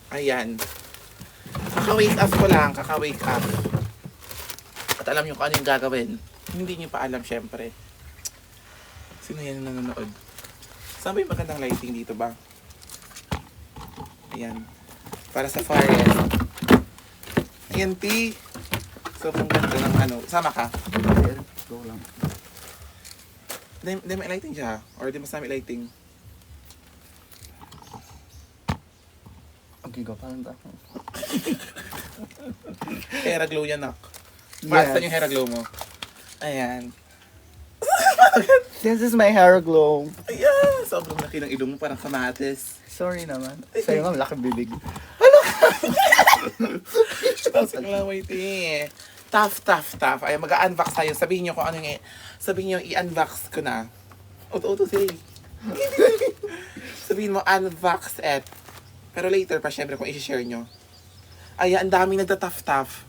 Ayan. Kaka-wake up ko lang, kaka-wake up. At alam nyo kung ano yung gagawin. Hindi nyo pa alam, syempre. Sino yan yung nanonood? Saan ba yung magandang lighting dito ba? Ayan. Para sa forest. Ayan, T. So, kung ganda ng ano, sama ka? Go lang. Di may lighting siya? Or di mas namin lighting? Okay, go. Parang ba? Hera glow yan, nak. Yes. Saan yung hera glow mo? Ayan. This is my hair glow. Ayan! Sobrang laki ng ilong mo, parang kamatis. Sorry naman. Sa'yo nga, malaki bibig. Tapos ang laway, T. Tough. Ay, mag-unbox tayo. Sabihin nyo kung ano yung... Sabihin nyo, i-unbox ko na. Uto, sige. Sabihin mo, unbox it. Pero later pa, syempre, kung i-share nyo. Ay, ang daming nagta-tough.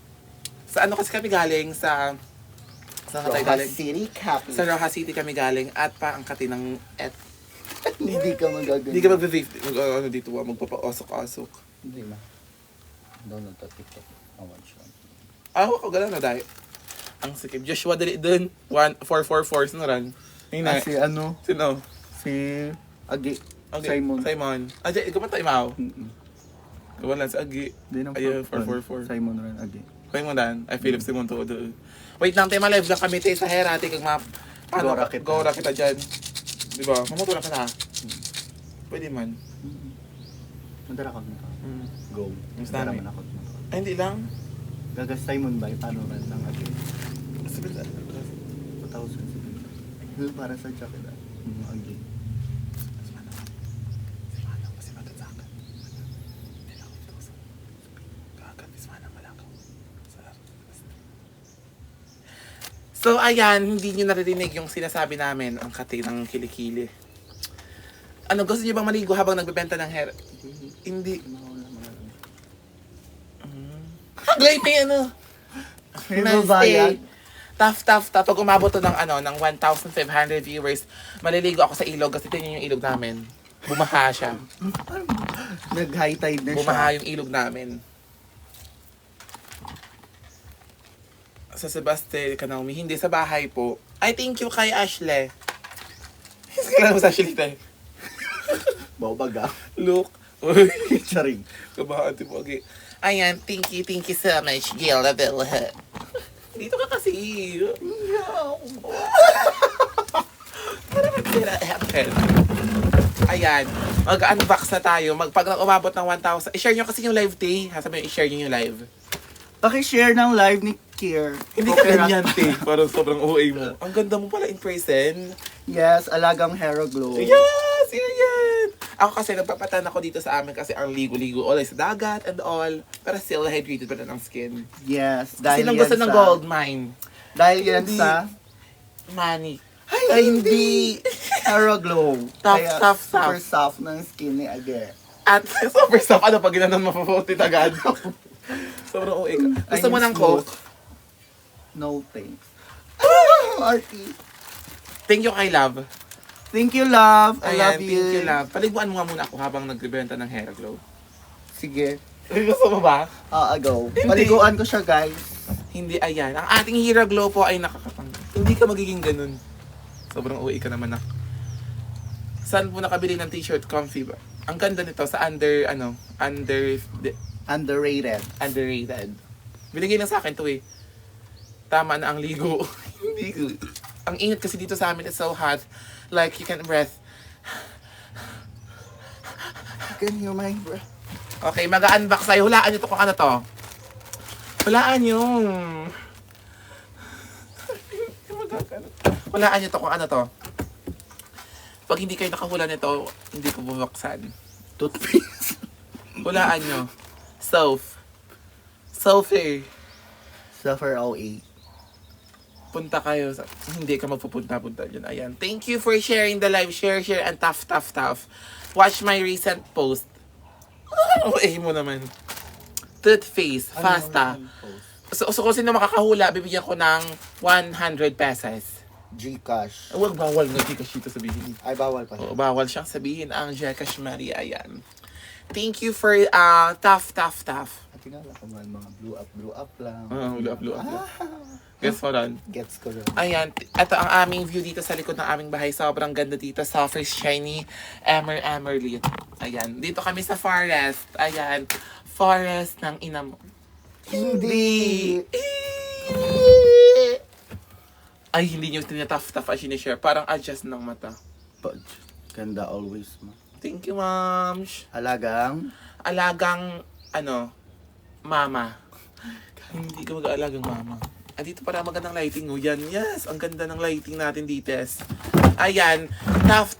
Sa ano kasi kami galing? Sa tayo galing? City Capital. Sa Roja City kami galing. At pa ang kati ng... Hindi ka magagano. Hindi ka mag-vape. Ano dito, magpapa-osok-osok. Hindi na. Download to TikTok. Awan siya. Ako gano'n na dahil. Ang sikip. Joshua, dali dun. 444. Sino ran? Hindi na. Si ano? Sino? Si Agi. Okay. Simon. Ajay, ikaw pa tayo mau. Ikaw lang sa Agi. Di nang Ayun, 444. Simon rin Agi. Kaya mo dan. Ay, Philip Simon to. Wait lang, tayo live lang kami tayo sa Hera. Ati kag map. Gora kita dyan. Diba? Mamotora ka na. Pwede man. Madara ka nito. Go. Mas Madara dami. man ako. Ay, hindi lang. Gaga Simon ba? Paano rin ng Agi? Sabi na. 2,000. Para sa jacket ah. Agi. So, ayan, hindi nyo naririnig yung sinasabi namin, ang kati ng kilikili. Ano, gusto nyo bang maligo habang nagbebenta ng hair? Hindi. Glay pay, ano? May babayad. Tough. Pag umabot to ng, ng 1,500 viewers, maliligo ako sa ilog kasi tingnan yung ilog namin. Bumaha siya. Nag-high tide na siya. Bumaha yung ilog namin. Sa Sebastian Kanaumi, hindi sa bahay po. Ay, thank you kay Ashley. Kailan mo sa Ashley tayo? Bawabaga. Look. Charing. Kabahan po. Okay. Ayan, thank you so much, Gila Bella. Dito ka kasi. Ayan, mag-unbox na tayo. Pag umabot ng 1,000, i-share nyo kasi yung live, T. Sabi nyo, i-share nyo yung live. Paki-share ng live ni Kier. Hindi ka ganyan, T. Parang sobrang OA mo. Ang ganda mo pala in person. Yes, alagang hair glow. Yes! Yan! Ako kasi nagpapatan ako dito sa amin kasi ang ligo-ligo all sa dagat and all. Pero still hydrated pa rin ang skin. Yes, Kasi nang gusto ng gold mine. Dahil yan Hindi. sa Money. Ay, hindi. hair glow. Tough. Super soft ng skin ni Age. At super soft. Ano pag ginanon mapaputit agad? Sobrang OA ka. Gusto mo ng Coke? No thanks. Artie. Thank you kay Love. Thank you, love. I Ayan, love you. thank you, Love. Paliguan mo nga muna ako habang nagbebenta ng hair glow. Sige. Gusto mo ba? Go. Paliguan ko siya, guys. Hindi, ayan. Ang ating Hera Glow po ay nakakapang. Hindi ka magiging ganun. Sobrang OA ka naman na. Saan po nakabili ng t-shirt? Comfy ba? Ang ganda nito sa underrated. Binigay lang sa akin to eh. Tama na ang ligo. Hindi. Ang init kasi dito sa amin is so hot. Like you can't breathe. Can you my breath? Okay, mag-unbox tayo. Hulaan nyo to kung ano to. Hulaan nyo. Hulaan nyo to kung ano to. Pag hindi kayo nakahula nito, hindi ko bubuksan. Toothpaste. Hulaan nyo. Sophie. Suffer OA. Punta kayo sa... Hindi ka magpupunta-punta dyan. Ayan. Thank you for sharing the live. Share, and tough. Watch my recent post. OA mo naman. Toothpaste. Fasta. So kung sino makakahula, bibigyan ko ng 100 pesos. Gcash. Huwag bawal nga Gcash dito sabihin. Ay, bawal pa. Oo, bawal siyang sabihin ang Gcash Maria. Ayan. Thank you for tough. Tingala ko man, mga blue up lang. Blue up. Guess what on? Gets ko rin. Ayan, ito ang aming view dito sa likod ng aming bahay. Sobrang ganda dito. Soft, shiny, emerald. Ayan, dito kami sa forest. Ayan, forest ng ina mo. Hindi! Ay, hindi nyo tinataf as sinishare. Parang adjust ng mata. But, ganda always, ma. Thank you, ma'am. Alagang? Alagang, mama. Hindi ka mag-aalagang mama. Dito para magandang lighting mo. Yan, yes. Ang ganda ng lighting natin dito. Ayan. Tough.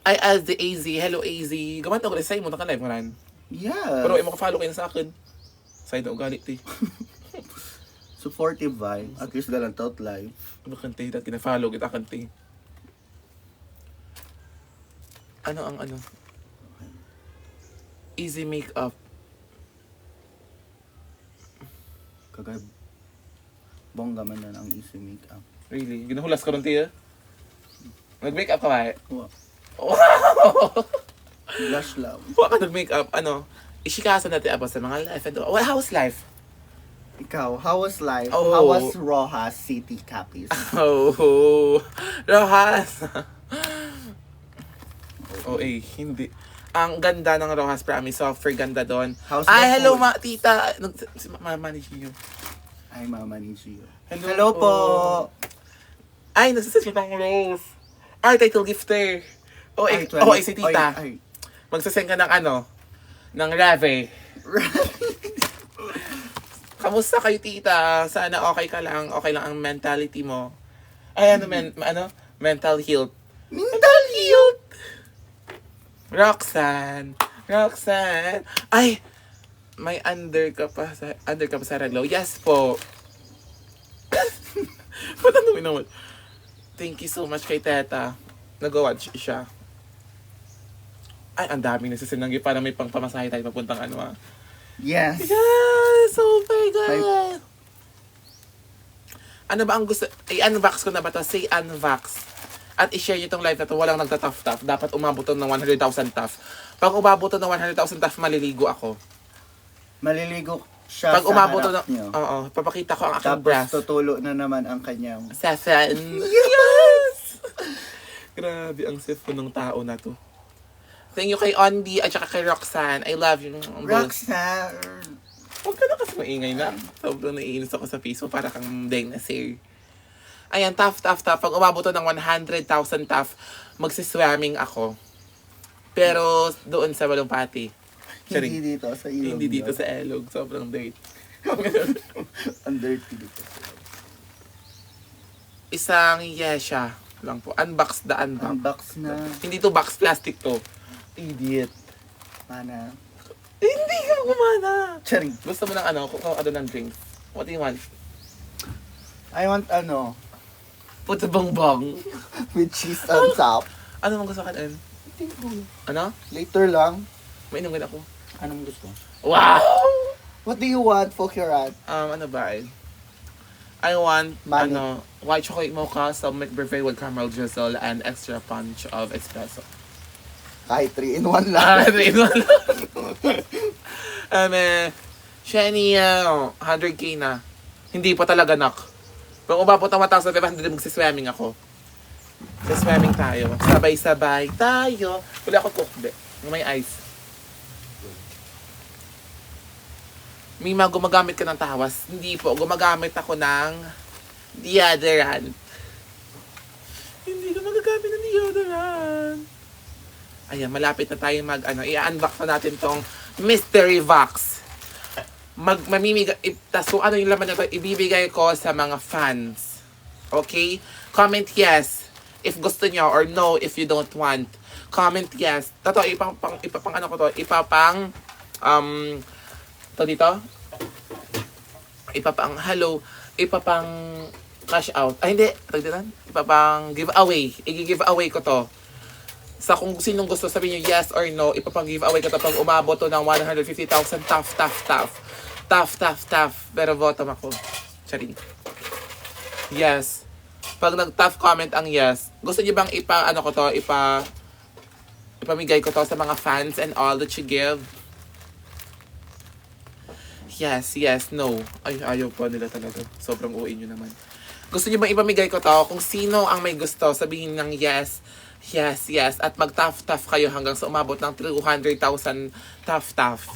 Ay, as the AZ. Hello, AZ. Gaman ko rin sa'yo mo. Naka-live mo rin. Yeah. Pero mo ka-follow kayo na sa akin. Sa'yo na ugalit, eh. Supportive vibe. At least dalang tout live. Bakante, dahil kina-follow kita kante. Ano? Easy makeup. Kagay bongga man na ang easy makeup. Really? Ginahulas ka rin, tiya? Nag-makeup ka ba? Wow. Wow! Blush lang. Huwag ka nag-makeup. Isikasa natin about sa mga life. How's life? Ikaw, how was life? Oh. How was Rojas City Capiz? Oh, Rojas! Hindi. Ang ganda ng Rojas, promise. Software ganda doon. How's the Ay, hello, food? tita. Si manage niyo. Ay, Mama ni Gio. Hello Hello po! Ay, nagsasasya ng Rose. Ay, title gifter. Si tita. Ay. Magsasend ka ng ng Rave. Kamusta kayo, tita? Sana okay ka lang. Okay lang ang mentality mo. Ay, mental health. Mental health! Roxanne. Ay, may under ka pa sa Raglaw. Yes po. Patanungin naman. Thank you so much kay Teta. Nag-watch siya. Ay, ang daming nagsisinanggi para may pangpamasahe tayo papuntang Yes. Yes! Oh my God! Ano ba ang gusto? I-unbox ko na ba to? Say unbox. At i-share nyo itong live na to. Walang nagtataf-taf. Dapat umabot to ng 100,000 taf. Pag umabot to ng 100,000 taf, maliligo ako. Maliligo siya Pag sa umabot to harap ng... niyo. Oo, papakita ko ang aking Tapos breath. tutulo na naman ang kanyang... Seven. Yes! Grabe ang sifo ng tao na to. Thank you kay Ondi at saka kay Roxanne. I love you. Roxanne! Huwag ka na kasi maingay na. Sobrang naiinis ako sa Facebook para kang deng na sir. Ayan, tough. Pag umabot to ng 100,000 tough, magsiswimming ako. Pero doon sa Balumpati. Hindi dito sa ilog. Hindi dito yun. sa Elog. Sobrang dirt. Ang dirty dito. Isang yesha lang po. Unbox the unbox. Unbox na. Hindi to box, plastic to. Idiot. Mana. Hindi ka gumana. Charing. Gusto mo ng kukuha ka doon ng drinks. What do you want? I want Puto bongbong. with cheese on top. Ano mong gusto ka doon? Ano? Later lang. Mainom ka ako. Anong gusto? Wow! What do you want, Fokirat? Ano ba? I want, Mani. white chocolate mocha, some milk buffet with caramel drizzle, and extra punch of espresso. Kahit 3 in 1 lang. Shani, 100k na. Hindi pa talaga, nak. Kung umabot ang 1,500, magsiswimming ako. Swimming tayo. Sabay-sabay tayo. Wala ako cookbe. May ice. Mima, gumagamit ka ng tawas. Hindi po. Gumagamit ako ng deodorant. Hindi ka magagamit ng deodorant. Ayan, malapit na tayo i-unbox na natin tong Mystery Vox. So ano yung laman na ito, ibibigay ko sa mga fans. Okay? Comment yes if gusto nyo or no if you don't want. Comment yes. Ito, hello, ipapang cash out. Ay, hindi. Ipapang giveaway. I-giveaway ko to. Sa kung sinong gusto sabihin nyo yes or no, ipapang giveaway ko to pag umabot to ng 150,000 tough. Pero bottom ako. Charing. Yes. Pag nag-tough comment ang yes, gusto niyo bang Ipamigay ko to sa mga fans and all that you give. Yes, yes, no. Ay, ayaw pa nila talaga. Sobrang uwi nyo naman. Gusto nyo bang ipamigay ko to? Kung sino ang may gusto, sabihin ng yes, yes, yes. At mag-tough kayo hanggang sa umabot ng 200,000 tough.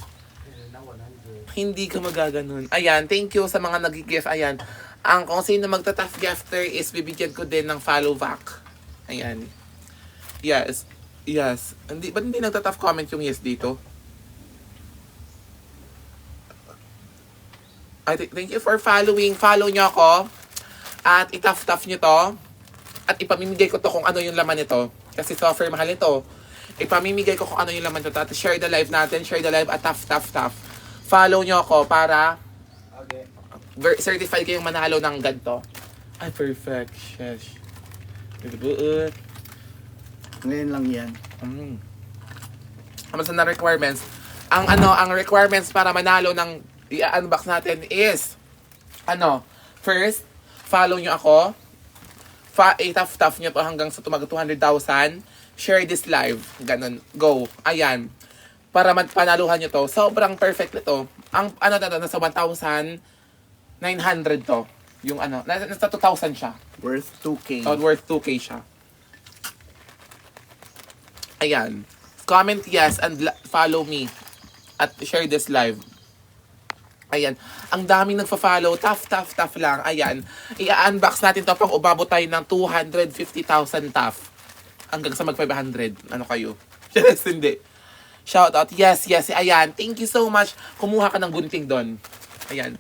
Hindi ka magaganon. Ayan, thank you sa mga nag-gift. Ayan. Kung sino magta-tough gifter is bibigyan ko din ng follow back. Ayan. Yes. Yes. Ba't hindi nagta-tough comment yung yes dito? Thank you for following. Follow nyo ako. At itaf-taf nyo to. At ipamimigay ko to kung ano yung laman nito. Kasi software mahal ito. Ipamimigay ko kung ano yung laman nito. At share the live natin. Share the live at taf. Follow nyo ako para certified kayong manalo ng ganito. Ay, perfect. Sheesh. Good. Ngayon lang yan. Sa na requirements. Ang requirements para manalo ng i-unbox natin is first, follow nyo ako. Itaf-taf nyo to hanggang sa tumag 200,000. Share this live. Ganon. Go. Ayan. Para panaluhan nyo to. Sobrang perfect nito. Nasa 1,900 to. Yung nasa 2,000 siya. Worth 2K. Worth 2K siya. Ayan. Comment yes and follow me. At share this live. Ayan. Ang daming nagfa-follow. Tough lang. Ayan. I-unbox natin to pag umabot tayo ng 250,000 tough. Hanggang sa mag 500. Ano kayo? Yes, hindi. Shout out. Yes. Ayan. Thank you so much. Kumuha ka ng gunting doon. Ayan.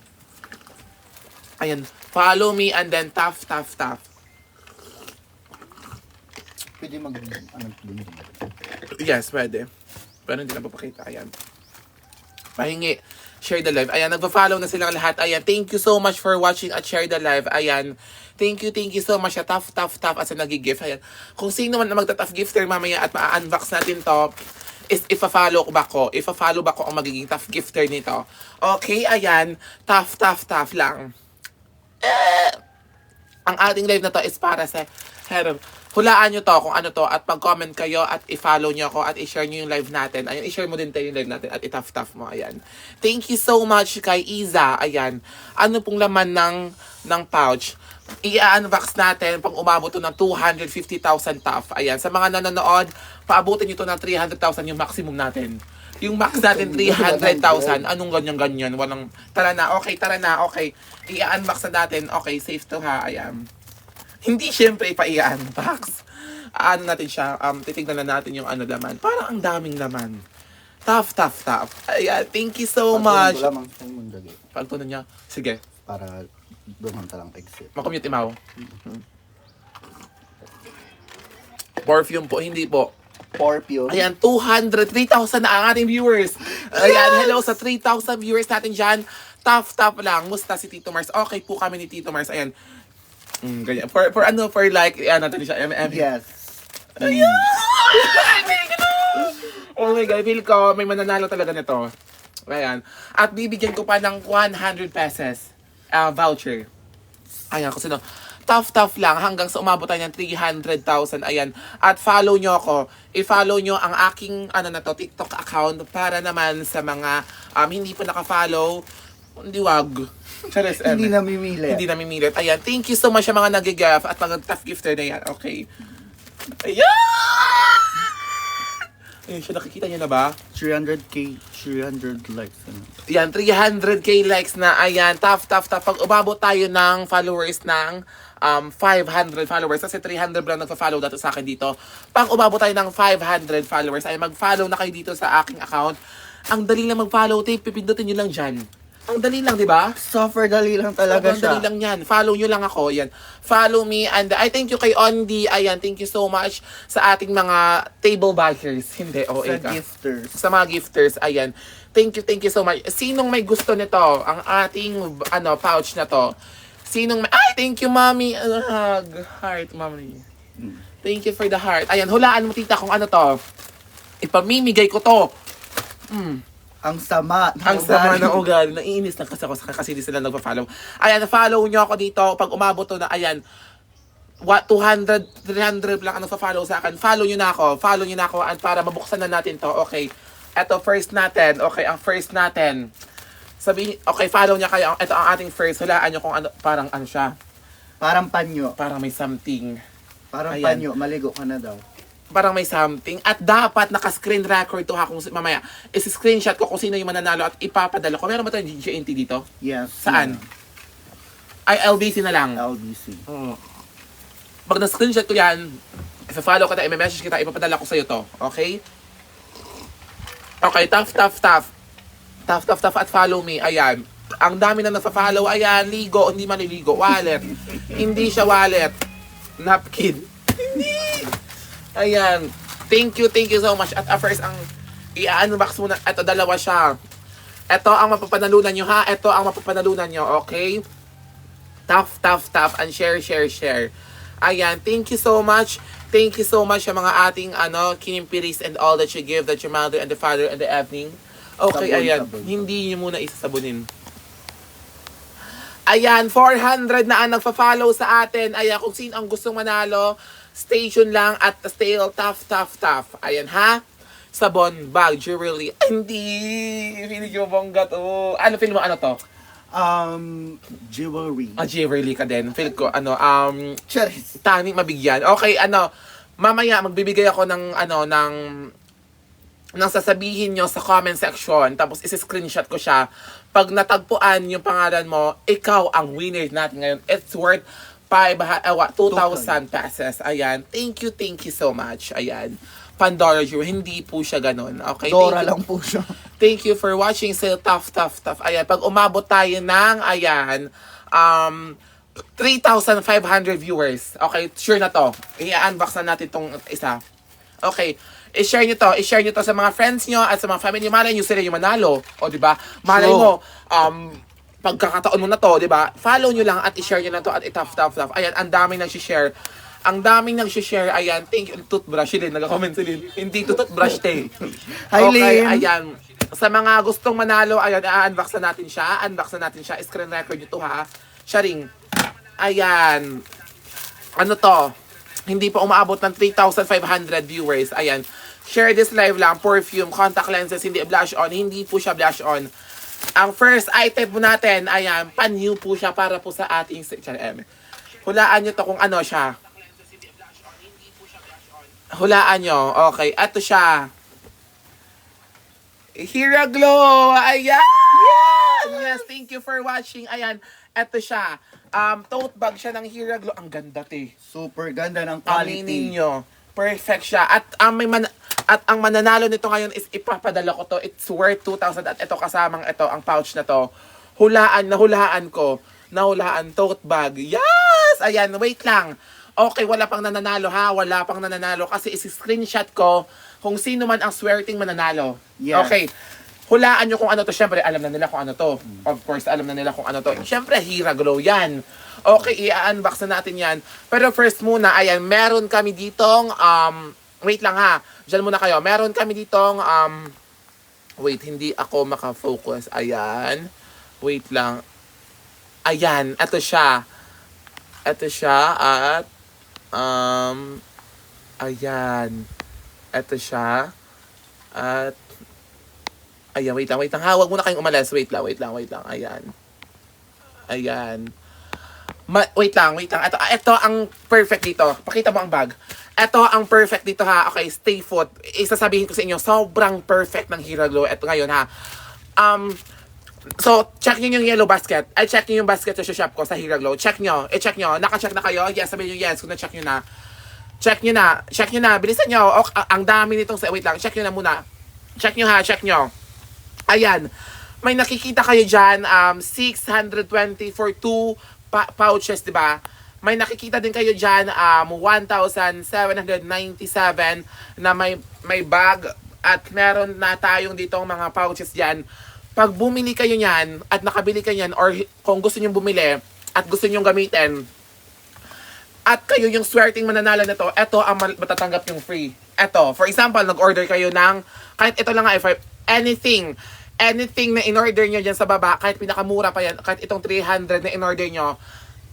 Ayan. Follow me and then tough. Pwede Yes, pwede. Pero hindi na papakita. Ayan. Pahingi. Share the live. Ayan, nagpa-follow na silang lahat. Ayan, thank you so much for watching at share the live. Ayan, thank you so much. Tough as a nag-gift. Ayan, kung sino man na magta-tough gifter mamaya at ma-unbox natin to, is ifa-follow back ko ang magiging tough gifter nito. Okay, ayan, tough lang. Ang ating live na to is para sa hulaan nyo to kung ano to at mag-comment kayo at i-follow nyo ako at i-share nyo yung live natin. Ayan, i-share mo din tayo yung live natin at i-tough mo. Ayan. Thank you so much kay Iza. Ayan. Ano pong laman ng pouch? I-unbox natin pag umabot to ng 250,000 tough. Ayan. Sa mga nanonood, paabutin nyo to ng 300,000 yung maximum natin. Yung max natin 300,000. Anong ganyan-ganyan? Walang, tara na, okay. I-unbox na natin. Okay, safe to ha. Ayan. Hindi syempre i-unbox. Natin siya, titignan na natin yung laman. Parang ang daming laman. Tough. Ayan, thank you so much. Pagtunan niya. Sige. Para doon lang exit. Makommute imaw. Perfume po, hindi po. Perfume. Ayan, 3,000 na ang ating viewers. Ayan, hello sa 3,000 viewers natin dyan. Tough lang. Musta si Tito Mars? Okay po kami ni Tito Mars. Ayan. Ganyan. For like, natin siya, Yes. Ayan! Oh my God, feel ko, may mananalo talaga nito. Ayan. At bibigyan ko pa ng 100 pesos voucher. Ayan, kasi tough lang hanggang sa umabot tayo ng 300,000. Ayan. At follow nyo ako. I-follow nyo ang aking TikTok account para naman sa mga hindi pa naka-follow. Hindi wag. Charis, Hindi namimilit. Ayan. Thank you so much sa mga nag-gift at mga tough gifter na yan. Okay. Ayan! Ayun siya, nakikita niyo na ba? 300 likes. Yan, 300k likes na. Ayan, tough. Pag umabot tayo ng followers ng 500 followers, kasi 300 lang nagpa-follow dito sa akin dito. Pag umabot tayo ng 500 followers, ay mag-follow na kayo dito sa aking account. Ang dali lang mag-follow, pipindutin nyo lang dyan. Ang dali lang, di ba? Software dali lang talaga Ang siya. dali lang yan. Follow nyo lang ako. Yan. Follow me. And I thank you kay Ondi. Ayan, thank you so much sa ating mga table backers. Hindi, Sa gifters. Sa mga gifters. Ayan. Thank you so much. Sinong may gusto nito? Ang ating pouch na to. Thank you, Mommy. Hug. Heart, Mommy. Thank you for the heart. Ayan, hulaan mo, tita, kung ano to. Ipamimigay ko to. Ang sama ng ugali. Naiinis na kasi ako kasi hindi sila nagpa-follow. Ayan, follow nyo ako dito. Pag umabot to na, ayan, 200, 300 lang ang follow sa akin. Follow nyo na ako at para mabuksan na natin to. Okay, eto first natin. Okay, ang first natin. Sabihin, okay, follow niya kayo. Ito ang ating first. Hulaan nyo kung ano, parang ano siya. Parang panyo. Parang may something. Parang Ayan. panyo. Maligo ka na daw. Parang may something. At dapat naka-screen record to ha. Kung mamaya, is-screenshot ko kung sino yung mananalo at ipapadala ko. Meron ba tayong GNT dito? Yes. Saan? Ay, LBC na lang. LBC. Pag na-screenshot ko yan, i-follow ka na, i-message kita, ipapadala ko sa'yo to. Okay? Okay, tough at follow me. Ayan. Ang dami na nagpa-follow. Ayan, ligo. Hindi maliligo. Wallet. Hindi siya wallet. Napkin. Hindi. Ayan. Thank you so much. At first, ang i-unbox muna. Ito, dalawa siya. Ito ang mapapanalunan nyo, ha? Ito ang mapapanalunan nyo, okay? Tough. And share. Ayan. Thank you so much. Thank you so much sa mga ating, kinimpiris and all that you give, that your mother and the father and the evening. Okay, ayan. Sabon. Hindi nyo muna isasabunin. Ayan, 400 na ang nagpa-follow sa atin. Ayan, kung sino ang gustong manalo, stay tuned lang at stay tough. Ayan, ha? Sabon, bag, jewelry. Ay, hindi. Feeling ko bongga to. Ano, feel mo, ano to? Jewelry. Jewelry ka din. Feel ko, Charis. tani mabigyan. Okay, mamaya magbibigay ako ng nang sasabihin nyo sa comment section, tapos isi-screenshot ko siya. Pag natagpuan yung pangalan mo, ikaw ang winner natin ngayon. It's worth 2,000 pesos. Ayan. Thank you so much. Ayan. Pandora Jewelry. Hindi po siya ganun. Okay? Dora Thank you. lang po siya. Thank you for watching. Say tough. Ayan. Pag umabot tayo ng, 3,500 viewers. Okay? Sure na to. I-unbox na natin tong isa. Okay. I-share nyo to sa mga friends nyo at sa mga family nyo. Malay nyo sila yung manalo. O, diba? Malay mo, pagkakataon mo na to, diba? Follow nyo lang at i-share nyo na to at tough. Ayan, ang daming nag-share. Ayan, thank you. Toothbrush, Lynn. Nag-comment si Lynn. Hindi to toothbrush, te. Hi, Okay, Lynn. ayan. Sa mga gustong manalo, ayan, i-unbox na natin siya. Screen record nyo to, ha? Sharing. Ayan. Ano to? Hindi pa umaabot ng 3,500 viewers. Ayan. Share this live lang. Perfume, contact lenses, hindi blush on. Hindi po siya blush on. Ang first item po natin, ayan, pan-new po siya para po sa ating... Hulaan nyo to kung ano siya. Hulaan nyo. Okay, ito siya. Hira Glow! Ayan! Yes, thank you for watching. Ayan, ito siya. Tote bag siya ng Hira Glow. Ang ganda, te. Super ganda ng Aminin quality. nyo. Perfect siya. At ang mananalo nito ngayon is ipapadala ko to. It's worth 2,000 at ito kasamang ito, ang pouch na to. Nahulaan ko. Tote bag. Yes! Ayan, wait lang. Okay, wala pang nananalo ha. Wala pang nananalo kasi isi-screenshot ko kung sino man ang swerting mananalo. Yes. Okay. Hulaan nyo kung ano to. Siyempre, alam na nila kung ano to. Of course, alam na nila kung ano to. Siyempre, Hira Glow yan. Okay, i-unbox na natin yan. Pero first muna, ayan, meron kami ditong, wait lang ha. Diyan muna kayo. Meron kami ditong, wait, hindi ako makafocus. Ayan. Wait lang. Ayan, ito siya. At, ayan. Ito siya. At, ayan, wait lang. Ha, wag muna kayong umalas. Wait lang. Ayan. Wait lang. Ito ang perfect dito. Pakita mo ang bag. Ito ang perfect dito ha. Okay, stay put. Isasabihin ko sa inyo, sobrang perfect ng Hira Glow. Ito ngayon ha. So, check nyo yung yellow basket. Check nyo yung basket sa shop ko sa Hira Glow. Check nyo. Naka-check na kayo? Yes, sabihin nyo yes kung na-check nyo na. Check nyo na. Bilisan nyo. Ang dami nitong... Wait lang. Check nyo na muna. Check nyo. Ayan. May nakikita kayo dyan. 620 for 2 pouches, diba? May nakikita din kayo dyan. 1,797 na may bag. At meron na tayong ditong mga pouches dyan. Pag bumili kayo niyan at nakabili kayo niyan or kung gusto niyo bumili at gusto niyo gamitin at kayo yung swerting mananalo nito, ito ang matatanggap yung free. Ito, for example, nag-order kayo ng kahit ito lang nga, anything na in-order nyo dyan sa baba, kahit pinakamura pa yan, kahit itong 300 na in-order nyo,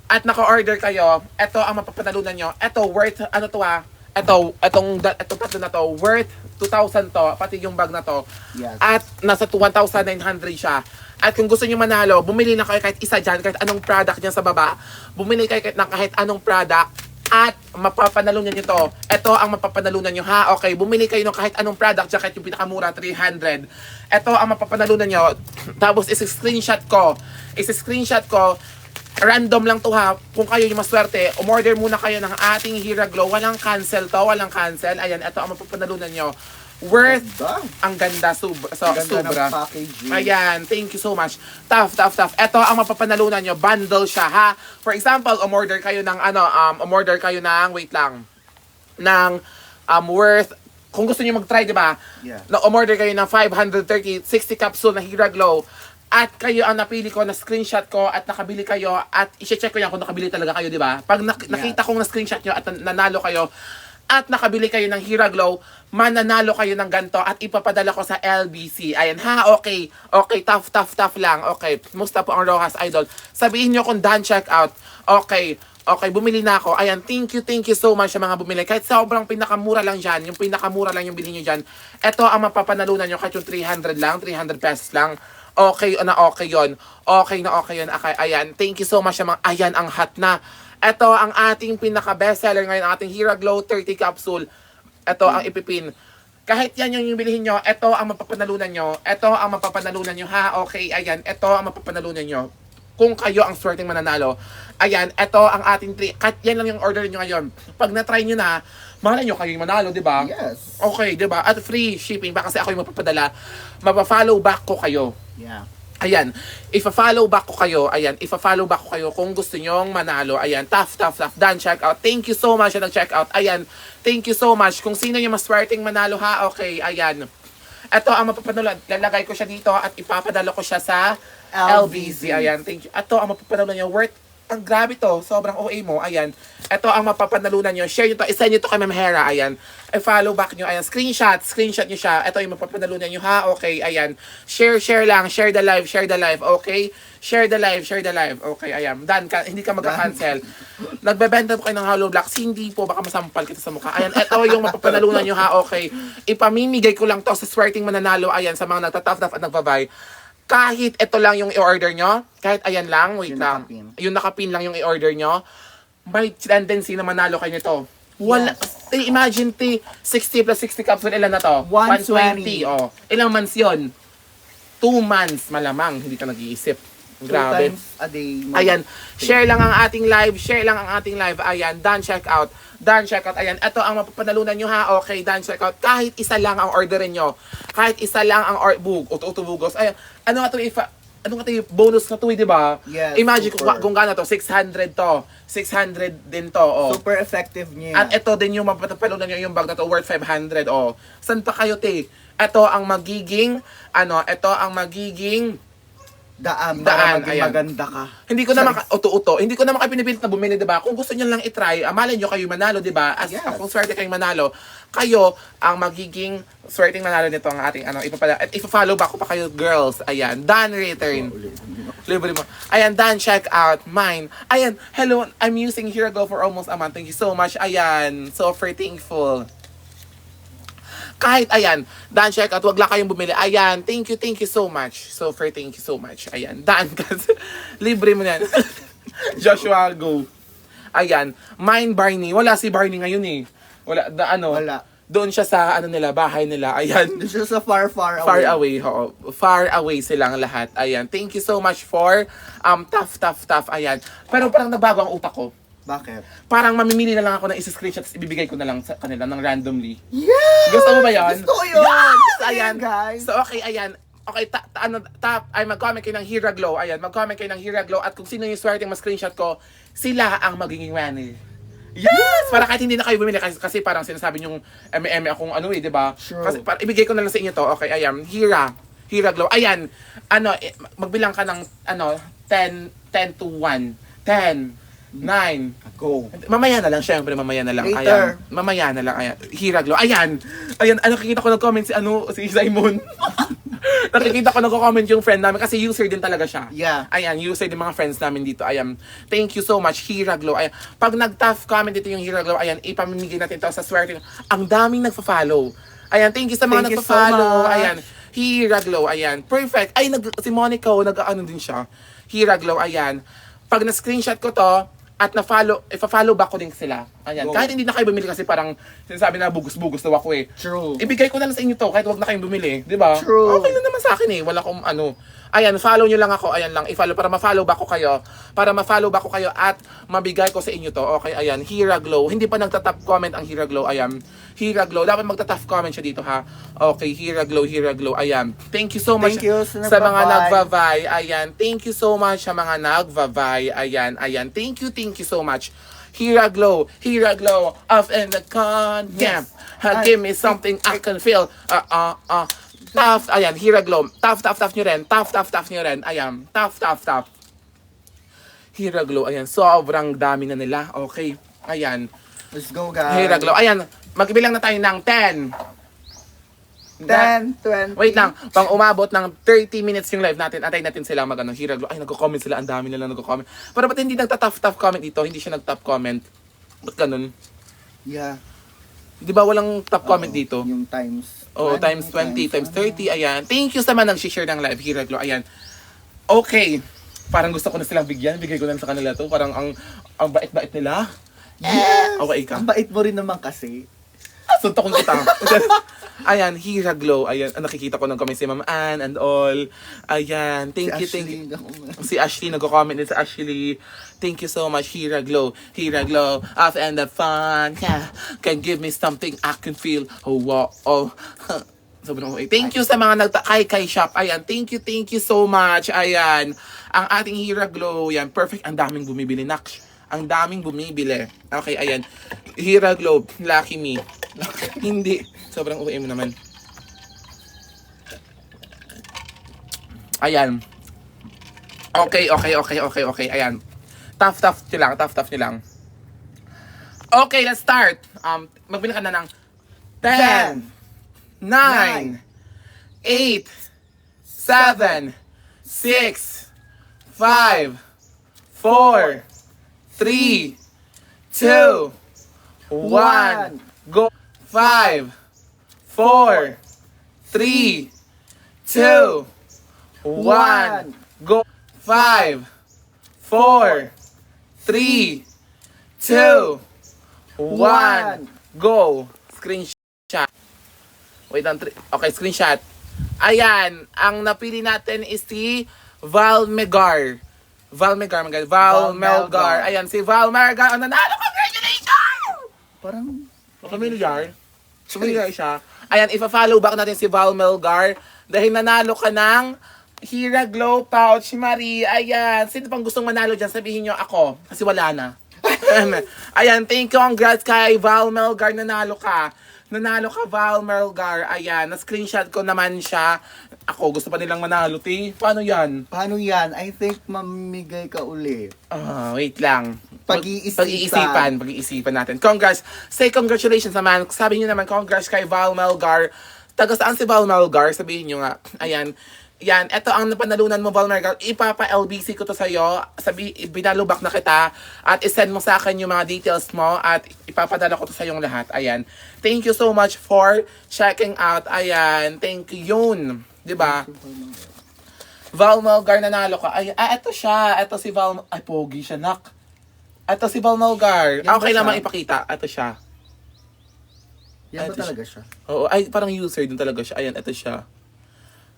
at naka-order kayo, ito ang mapapanalunan nyo. Ito, worth, ano to ha? Itong tatlo na to, worth 2,000 to, pati yung bag na to. Yes. At nasa 1,900 siya. At kung gusto nyo manalo, bumili na kayo kahit isa dyan, kahit anong product dyan sa baba. Bumili kayo kahit anong product. At mapapanalunan nyo to. Ito ang mapapanalunan nyo ha. Okay, bumili kayo ng kahit anong product dyan, kahit yung pinakamura, 300. Ito ang mapapanalunan nyo. Tapos isi-screenshot ko. Random lang to ha. Kung kayo yung maswerte, umorder muna kayo ng ating Hira Glow. Walang cancel to, walang cancel. Ayan, ito ang mapapanalunan nyo. Worth, ang ganda, sobra. Ganda ng packaging. Ayan, thank you so much. Tough. Ito ang mapapanalunan nyo. Bundle siya, ha? For example, umorder kayo ng, wait lang, ng worth, kung gusto nyo mag-try, di ba? Yeah. Na umorder kayo ng 530, 60 capsule na Hira Glow. At kayo ang napili ko, na screenshot ko, at nakabili kayo, at i-check ko yan kung nakabili talaga kayo, di ba? Pag nakita kong na-screenshot nyo at nanalo kayo, at nakabili kayo ng Hira Glow, mananalo kayo ng ganto at ipapadala ko sa LBC. Ayan ha, okay. Okay, tough lang. Okay, musta po ang Rojas Idol. Sabihin nyo kung done check out. Okay, bumili na ako. Ayan, thank you so much sa mga bumili. Kahit sobrang pinakamura lang dyan, yung pinakamura lang yung bilhin nyo dyan, ito ang mapapanalunan nyo kahit yung 300 lang, 300 pesos lang. Okay yun. Okay na yun. Okay, ayan, thank you so much sa mga, ayan, ang hot na. Ito ang ating pinaka-bestseller ngayon, ang ating Hira Glow 30 capsule. Ito ang ipipin. Kahit yan yung bilhin nyo, ito ang mapapanalunan nyo. Ito ang mapapanalunan nyo, ha? Okay, ayan. Ito ang mapapanalunan nyo. Kung kayo ang swerteng mananalo. Ayan, ito ang ating 3. Kahit yan lang yung order nyo ngayon. Pag na-try nyo na, malay nyo kayo yung manalo, di ba? Yes. Okay, di ba? At free shipping, baka kasi ako yung mapapadala. Mapa-follow back ko kayo. Yeah. Ayan, ifa-follow back ko kayo. Ayan, ifa-follow back ko kayo kung gusto nyong manalo. Ayan, tough. Done, check out. Thank you so much na nag-check out. Ayan, thank you so much. Kung sino yung maswerteng manalo ha, okay, ayan. Ito ang mapapanalunan. Lalagay ko siya dito at ipapadala ko siya sa LBC. Ayan, thank you. Ito ang mapapanalunan niyo. Worth, ang grabe to. Sobrang OA mo. Ayan. Ito ang mapapanalunan niyo. Share niyo to. Isa niyo to kay Ma'am Hera. Ayan. I-follow back niyo. Ayan. Screenshot niyo siya. Ito yung mapapanalunan niyo ha. Okay. Ayan. Share lang. Share the live. Okay. Share the live. Okay. Ayan. Done ka. Hindi ka magka-cancel. Nagbebenta po kayo ng hollow blocks. Hindi po. Baka masampal kita sa mukha. Ayan. Ito yung mapapanalunan niyo ha. Okay. Ipamimigay ko lang to sa swerteng mananalo. Ayan. Sa mga nagtataf-taf at nagbabay. Kahit ito lang yung i-order nyo, kahit ayan lang, wait Yung lang, nakapin. yung nakapin lang yung i-order nyo, may tendency na manalo kayo nito. Wala, imagine 60 plus 60 capsule, ilan na to? 120. Oh. Ilang months yun? 2 months, malamang, hindi ka nag-iisip. 2 Grabe. times a day. Ayan, share lang ang ating live. Ayan, done check out. Ayan, ito ang mapapanalunan nyo ha. Okay, done check out. Kahit isa lang ang orderin nyo. Utubugos. Ayan, ano nga ito yung bonus na ito, di ba? Yes, Imagine super. kung gano'n to, 600 to. 600 din to, oh. Super effective niya. At ito din yung mapapanalunan nyo, yung bag na to, worth 500, oh. San pa kayo, te? Ito ang magiging Daan, Daan, para maging ayan. maganda ka. Hindi ko naman uto-uto. Hindi ko naman kayo pinipilit na bumili, 'di ba? Kung gusto niyo lang i-try, malay niyo kayo manalo, 'di ba? As Yes. kung swerte kayong manalo, kayo ang magiging swerteng manalo nito ang ating at ipa-follow back ko pa kayo, girls. Ayan, done return. Libre mo. Ayan, done check out. Mine. Ayan, hello. I'm using Hira Glow for almost a month. Thank you so much. Ayan, so thankful. Kahit ayan, done check out, wag lang kayong bumili. Ayan, thank you so much. Thank you so much. Ayan, done kasi libre mo yan. Joshua, go. Ayan, mine Barney. Wala si Barney ngayon eh. Wala. Doon siya sa bahay nila. Ayan. Doon siya sa far away. Far away, oo. Far away silang lahat. Ayan. Thank you so much for tough. Ayan. Pero parang nagbago ang utak ko. Bakit? Parang mamimili na lang ako ng isa-screenshot tapos ibibigay ko na lang sa kanila ng randomly. Yes! Gusto mo ba yun? Gusto ko yun! Yes! Ayan. guys. So, okay, ayan. Okay, mag-comment kayo ng Hira Glow. Ayan, mag-comment kayo ng Hira Glow. At kung sino yung swerte yung screenshot ko, sila ang magiging winner. Yes! Para kahit hindi na kayo bumili kasi parang sinasabi yung akong di ba? Sure. Kasi ibigay ko na lang sa inyo to. Okay, ayan. Hira Glow. Ayan. Magbilang ka ng 10 to 1. 10, 9. Go. Mamaya na lang, syempre, mamaya na lang. Later. Ayan. Mamaya na lang, ayan. Hira Glow. Ayan. Ayan, nakikita ko nag-comment si Simon. Nakikita ko nagko-comment yung friend namin kasi user din talaga siya. Yeah. Ayan, user din mga friends namin dito. Ayan, thank you so much, Hira Glow. Ayan, pag nag-tough comment dito yung Hira Glow, ayan, ipamimigay natin ito sa swerte. Ang daming nagfa-follow. Ayan, thank you sa mga Thank you so nagfa-follow. much. Ayan, Hira Glow, ayan. Perfect. Ay, si Monica, nag-ano din siya. Hira Glow, ayan. Pag na-screenshot ko to, at na-follow, ipa-follow back ko din sila. Ayan. Go. Kahit hindi na kayo bumili kasi parang sinasabi na bugus-bugus daw ako eh. True. Ibigay ko na lang sa inyo to kahit wag na kayong bumili, di ba? True. Okay lang naman sa akin eh. Wala akong ano. Ayan, follow nyo lang ako. Ayan lang, i-follow para ma-follow back ko kayo. Para ma-follow back ko kayo at mabigay ko sa inyo to. Okay, ayan. Hira Glow. Hindi pa nagta-top comment ang Hira Glow. Ayan. Hira Glow. Dapat magta-top comment siya dito ha. Okay, Hira Glow, Hira Glow. Ayan. Thank you so much Thank you sa mga nagva-vie. nagva-vie. Ayan. Thank you so much sa mga nagva-vie. Ayan, ayan. Thank you so much. Hira Glow of in the con. Yeah. Give me something I can feel. Tough, ayan, Hira Glow. Tough nyo rin. Tough nyo rin. Ayan, tough. Hira Glow, ayan, sobrang dami na nila. Okay, ayan. Let's go, guys. Hira Glow, ayan, magbilang na tayo ng 10. 10, 20. Wait lang, pang umabot ng 30 minutes yung live natin, antayin natin sila mag Hira Glow. Ay, nagko-comment sila, ang dami nila nagko-comment. Pero ba't hindi nagta-tough comment dito? Hindi siya nag-top comment. Ba't ganun? Yeah. Di ba walang top comment Oo, dito? Yung times. Oo, times 20, times 30, ayan. Thank you sa mga nag-share ng live, Hira Glow, ayan. Okay, parang gusto ko na silang bigyan, bigay ko na sa kanila to. Parang ang bait-bait nila. Yes! Okay ka. Ang bait mo rin naman kasi. Suntok kita. Ayan, Hira Glow, ayan. Nakikita ko ng comment si Ma'am Ann and all. Ayan, thank you. Si Ashley, nagko-comment din sa Ashley. Thank you so much, Hira Glow off and the fun. Yeah. Can give me something I can feel. Oh, wow. Oh. Sobrang okay. Thank you sa mga kay shop. Ayan, thank you so much. Ayan, ang ating Hira Glow, yan, perfect. Ang daming bumibili, nak. Ang daming bumibili. Okay, ayan. Hira Glow, lucky me. Hindi. Sobrang okay mo naman. Ayan. Okay. Ayan. Tough nyo lang. Okay, let's start. Magbili ka na ng 10, 9, 8, 7, 6, 5, 4, 3, 2, 1, go. 5, 4, 3, 2, 1, go. 5, 4, 3, 2, 1, go. Screenshot. Wait lang. Okay, screenshot. Ayan, ang napili natin is si Val Melgar. Ayan, si Val Melgar. Ang nanalo, congratulations! Parang, Familiar siya. Ayan, ipa-follow back natin si Val Melgar dahil nanalo ka ng Hira Glow Pouch, Marie. Ayan, sino pang gustong manalo dyan? Sabihin nyo ako, kasi wala na. Ayan, thank you, congrats kay Val Melgar, nanalo ka, Val Melgar. Ayan, na-screenshot ko naman siya. Ako, gusto pa nilang manalo, ti. Paano yan? I think mamimigay ka uli. Wait lang. Pag-iisipan. Pag-iisipan natin. Congrats. Say congratulations naman. Sabi niyo naman, congrats kay Val Melgar. Taga saan si Val Melgar? Sabihin niyo nga. Ayan. Yan, eto ang napanalunan mo, Val Melgar. Ipapa-LBC ko to sa'yo. Binalubak na kita. At isend mo sa akin yung mga details mo. At ipapadala ko to sa yung lahat. Ayan. Thank you so much for checking out. Ayan. Thank you yun. Diba? Val Melgar, nanalo ka. Ay, eto siya. Eto si Val. Ay, pogi siya, nak. Eto si Val Melgar. Yan ba Okay siya? naman ipakita. Eto siya. Yan ba Ito talaga siya? Oo, ay, parang user din talaga siya. Ayan, eto siya.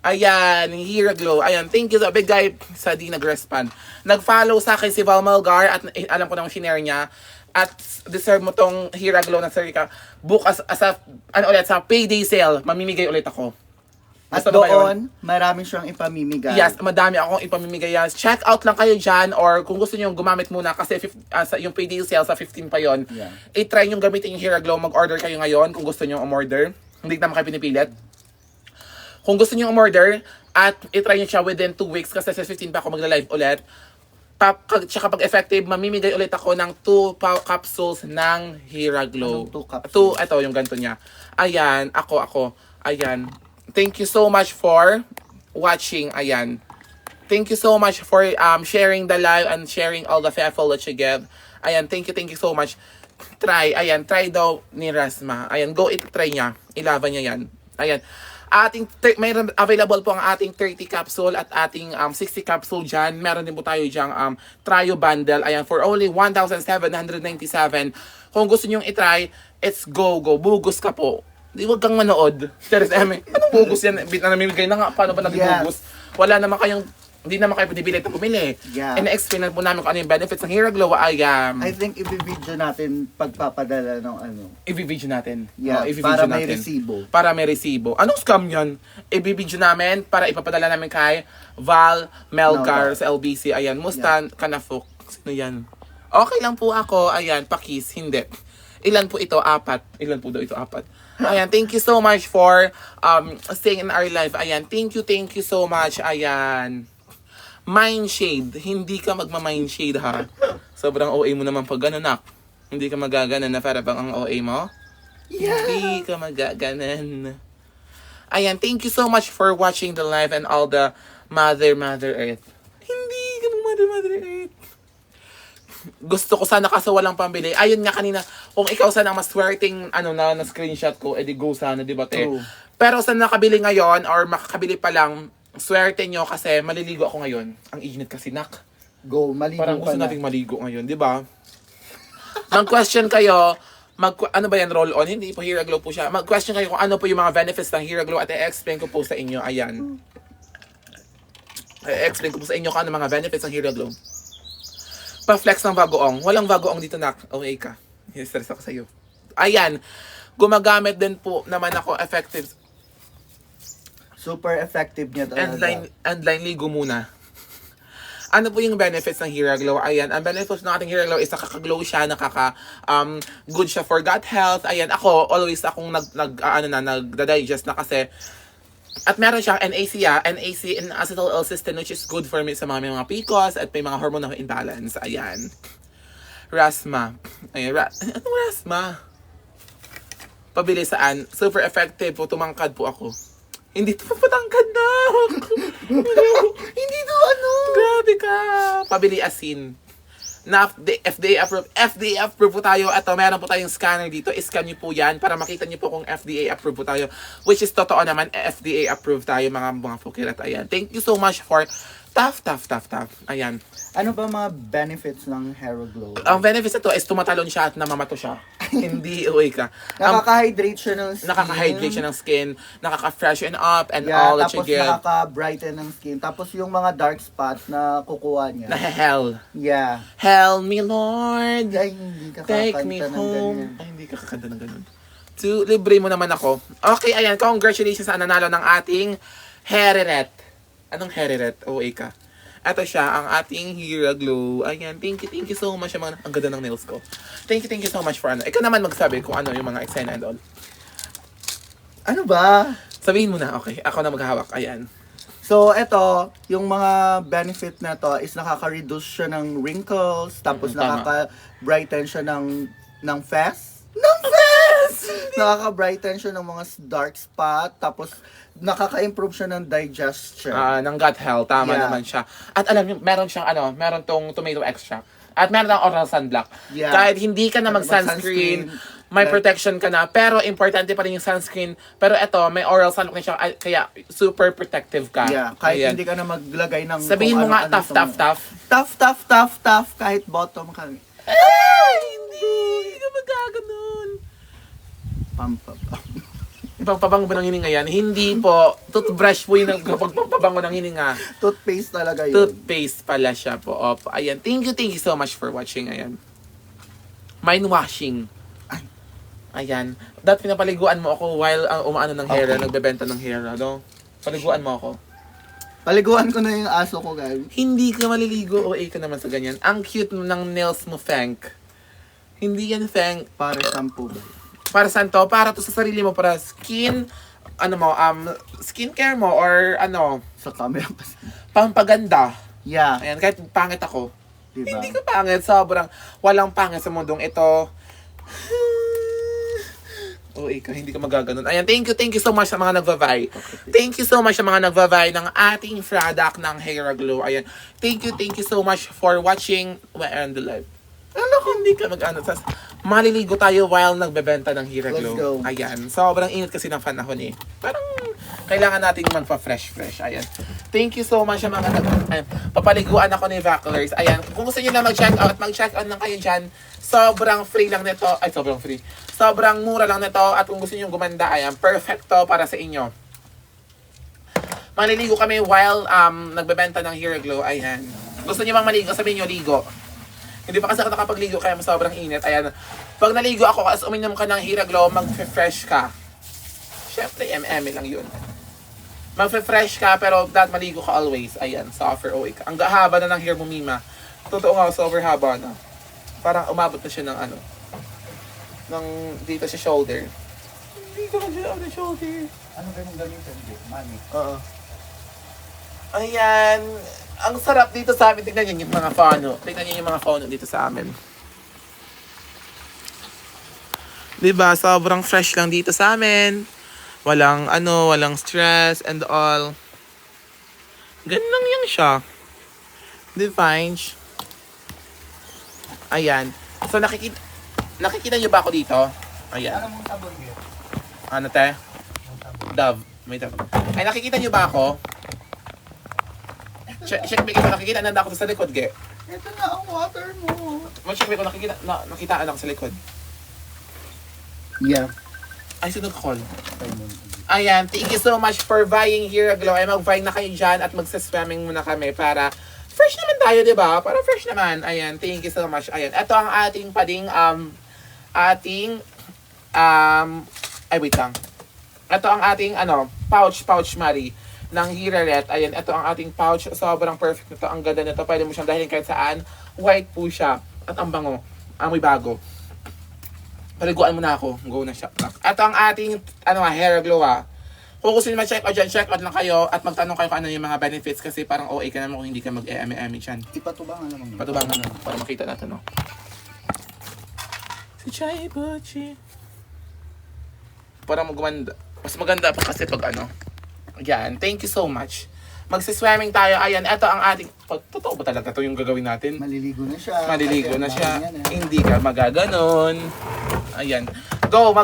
Ayan, Hira Glow. Ayan, thank you sa big guy sa di nag-respond. Nag-follow sa akin si Val Melgar at alam ko nang shinare niya. At deserve mo tong Hira Glow na sir ka. Book as a, sa payday sale. Mamimigay ulit ako. At Gusto mo ba yun? doon, marami siyang ipamimigay. Yes, madami akong ipamimigay yan. Check out lang kayo dyan or kung gusto nyo gumamit muna kasi yung payday sale sa 15 pa yon. Yeah. I-try nyo gamitin yung Hira Glow. Mag-order kayo ngayon kung gusto nyo umorder. Hindi naman kayo pinipilit. Kung gusto nyo umorder at i-try nyo siya within 2 weeks kasi sa 15 pa ako magla-live ulit. Tsaka pag effective, mamimigay ulit ako ng 2 capsules ng Hira Glow. Anong 2 capsules? Ito yung ganito niya. Ayan, ako. Ayan. Thank you so much for watching. Ayan. Thank you so much for sharing the live and sharing all the faithful that you give. Ayan, thank you so much. Try, ayan, try daw ni Rasma. Ayan, go try niya. Ilaban niya yan. Ayan. Mayroon available po ang ating 30 capsule at ating 60 capsule dyan. Meron din po tayo dyang trio bundle. Ayan, for only 1,797. Kung gusto nyo itry, it's go. Bugos ka po. Di wag kang manood. Teres Eme, anong bugos yan? Bit na namimigay na nga. Paano ba nag-bugos? Wala naman kayong hindi naman kayo pinibili at pumili. Yeah. And na-explain po namin kung ano yung benefits ng Hero Glow. I think i-video natin pagpapadala ng ano. I-video natin. Yeah, I-video para may natin. resibo. Para may resibo. Anong scam yan? I-video namin para ipapadala namin kay Val Melgar sa LBC. Ayan, Mustan Kanafuk. Sino yan? Okay lang po ako. Ayan, pakis. Hindi. Ilan po ito? 4. Ilan po daw ito? 4. Ayan, thank you so much for staying in our live. Ayan, thank you so much. Ayan. Mind shade. Hindi ka magma-mind shade ha. Sobrang OA mo naman pag gano'n nak. Hindi ka magaganan na para bang ang OA mo? Yeah. Hindi ka magaganan. Ayan, thank you so much for watching the live and all the Mother Earth. Hindi ka Mother Earth. Gusto ko sana kaso walang pambili. Ayun nga kanina, kung ikaw sana ang maswerteng na screenshot ko, edi go sana, di ba te? True. Pero sa nakabili ngayon or makakabili pa lang, swerte nyo kasi maliligo ako ngayon. Ang init kasi nak. Go, maligo Parang ka gusto na. nating maligo ngayon, di ba? Mag-question kayo, ano ba yan, roll on? Hindi po Hero Glow po siya. Mag-question kayo kung ano po yung mga benefits ng Hero Glow at i-explain ko po sa inyo. Ayan. I-explain ko po sa inyo kung ano mga benefits ng Hero Glow. Pa-flex ng bagoong. Walang bagoong dito nak. Okay ka. Stress ako sa'yo. Ayan. Gumagamit din po naman ako effective. Super effective niya talaga. Endline ligo muna. Ano po yung benefits ng Hero Glow? Ayan, ang benefits ng ating Hero Glow is nakaka-glow siya, good siya for gut health. Ayan, always akong nagda-digest na kasi. At meron siyang NAC, NAC in acetyl L-cysteine, which is good for me sa mga may mga PCOS at may mga hormonal imbalance. Ayan. Rasma. Ayan, anong Rasma? Pabili saan? Super effective po, tumangkad po ako. Hindi ito papatangkad na. Hindi ito Grabe ka. Pabili asin. Na FDA approved. FDA approved po tayo. Ito, meron po tayong scanner dito. I-scan nyo po yan para makita nyo po kung FDA approved po tayo. Which is totoo naman, FDA approved tayo mga fukirat. Ayan. Thank you so much for tough. Ayan. Ano ba mga benefits ng Hero Glow? Ang benefits ito is tumatalon siya at namamato siya. Hindi uwi ka. Nakaka-hydrate siya ng skin. Nakaka-hydrate siya ng skin, nakaka-freshen up, and all that you tapos get. nakaka-brighten ng skin. Tapos yung mga dark spot na kukuha niya. Na hell. Yeah. Help me, Lord. Ay, hindi ka Take kakanta me ng home. ganyan. Ay, hindi ka kakanta ng ganun. Libre mo naman ako. Okay, ayan. Congratulations sa nanalo ng ating Heriret. Anong Heriret? OA ka. Ito siya, ang ating Hero Glow. Ayan, thank you so much. Ang ganda ng nails ko. Thank you so much for Ikaw naman magsabi kung ano yung mga eksena and all. Ano ba? Sabihin mo na, okay. Ako na maghahawak. Ayan. So, ito, yung mga benefit na to is nakaka-reduce siya ng wrinkles, tapos Tama. nakaka-brighten siya ng fest. Nakaka-brighten siya ng mga dark spot, tapos nakaka-improve siya ng digestion. Ng gut health. Tama Yeah. naman siya. At alam niyo, meron tong tomato extract. At meron ng oral sunblock. Yeah. Kahit hindi ka na mag-sunscreen, may protection ka na. Pero importante pa rin yung sunscreen. Pero ito, may oral sunblock na siya. Kaya super protective ka. Yeah, kahit Ayan. hindi ka na maglagay ng Sabihin mo kung nga, ano-ano tough. Tough, kahit bottom ka. Ay, hindi ka magkaganon. Ipagpabango ba ng hininga yan? Hindi po. Toothbrush po yung pagpapabango ng hininga. Toothpaste talaga yun. Toothpaste pala siya po. Opo. Ayan. Thank you so much for watching. Ayan. Mind washing. Ayan. Dapat pinapaliguan mo ako while umaano ng hair, nagbebenta ng hair, no? Paliguan mo ako. Paliguan ko na yung aso ko, guys. Hindi ka maliligo. OA ka naman sa ganyan. Ang cute ng nails mo, Fank. Hindi yan, Fank. Para shampoo ba? Para saan to? Para to sa sarili mo, para skin, skincare mo, or Sa camera kasi. pampaganda. Yeah. Ayan, kahit pangit ako. Diba? Hindi ko pangit, sobrang walang pangit sa mundong ito. Oo, ikaw, hindi ka magaganon. Ayan, thank you so much sa mga nagva-vie. Thank you so much sa mga nagva-vie ng ating product ng Hair Glow. Ayan, thank you so much for watching and the live. Alam ko, hindi ka mag-ano. Maliligo tayo while nagbebenta ng Hair Let's Glow. go. Ayan, sobrang init kasi ng panahon eh. Parang kailangan nating magpa-fresh. Ayan. Thank you so much sa mga ayan, papaliguan ako ni Vaclers. Ayan, kung gusto niyo na mag-check out lang kayo dyan. Sobrang free lang nito. Ay, sobrang free. Sobrang mura lang nito. At kung gusto niyo gumanda, ayan, perfecto para sa inyo. Maliligo kami while nagbebenta ng Hair Glow. Ayan. Gusto niyo bang maligo? Sabihin niyo, ligo. Hindi pa kasi ako nakapagligo kaya sobrang init. Ayan. Pag naligo ako, as uminom ka ng Hair Glow, mag-fresh ka. Siyempre, lang yun. Mag-fresh ka, pero dapat maligo ka always. Ayan, suffer away ka. Ang haba na ng hair mo, Mima. Totoo nga, super haba na. Parang umabot na siya ng ano. Ng dito sa shoulder. Dito na siya ng shoulder. Ano ba yung gamitin? Money. Oo. Ayan. Ang sarap dito sa amin. Tignan niyo yung mga phone. Tignan niyo yung mga phone dito sa amin. Diba? Sobrang fresh lang dito sa amin. Walang walang stress and all. Ganun lang yan siya. Divine. Ayan. So nakikita niyo ba ako dito? Ayan. Ano mong sabon yun? Ano te? Dove. May dove. Ay, nakikita niyo ba ako? Check me kung nakikita na ako sa likod, ge. Ito na ang water mo. Check me kung nakitaan ako sa likod. Yeah. Ay, sunod call. Ayan, thank you so much for buying Hair Glow. Ay, mag-buy na kayo dyan at magsa-swimming muna kami para fresh naman tayo, di ba? Para fresh naman. Ayan, thank you so much. Ayan, ito ang ating pading, ay, wait lang. Ito ang ating, pouch, Marie, ng Hiraret. Ayan, ito ang ating pouch. Sobrang perfect nito. Ang ganda nito. Pwede mo siyang dahilin kahit saan. White po siya. At ang bango. Amoy bago. Paliguan mo na ako. Go na siya. Ito ang ating Hair Glow. Kung gusto nyo ma-check out dyan, check out lang kayo at magtanong kayo kung ano yung mga benefits kasi parang OA ka naman kung hindi ka mag-eme dyan. Ipatubangan naman yun. Patubangan na para makita natin, no? Si Chai Bochi. Para magumanda. Mas maganda pa kasi pag Yan, thank you so much. Magsiswimming tayo. Ayan, ito ang ating... Totoo ba talaga ito yung gagawin natin? Maliligo na siya. Maliligo na siya. Yan, Hindi ka magaganon. Ayan. Go,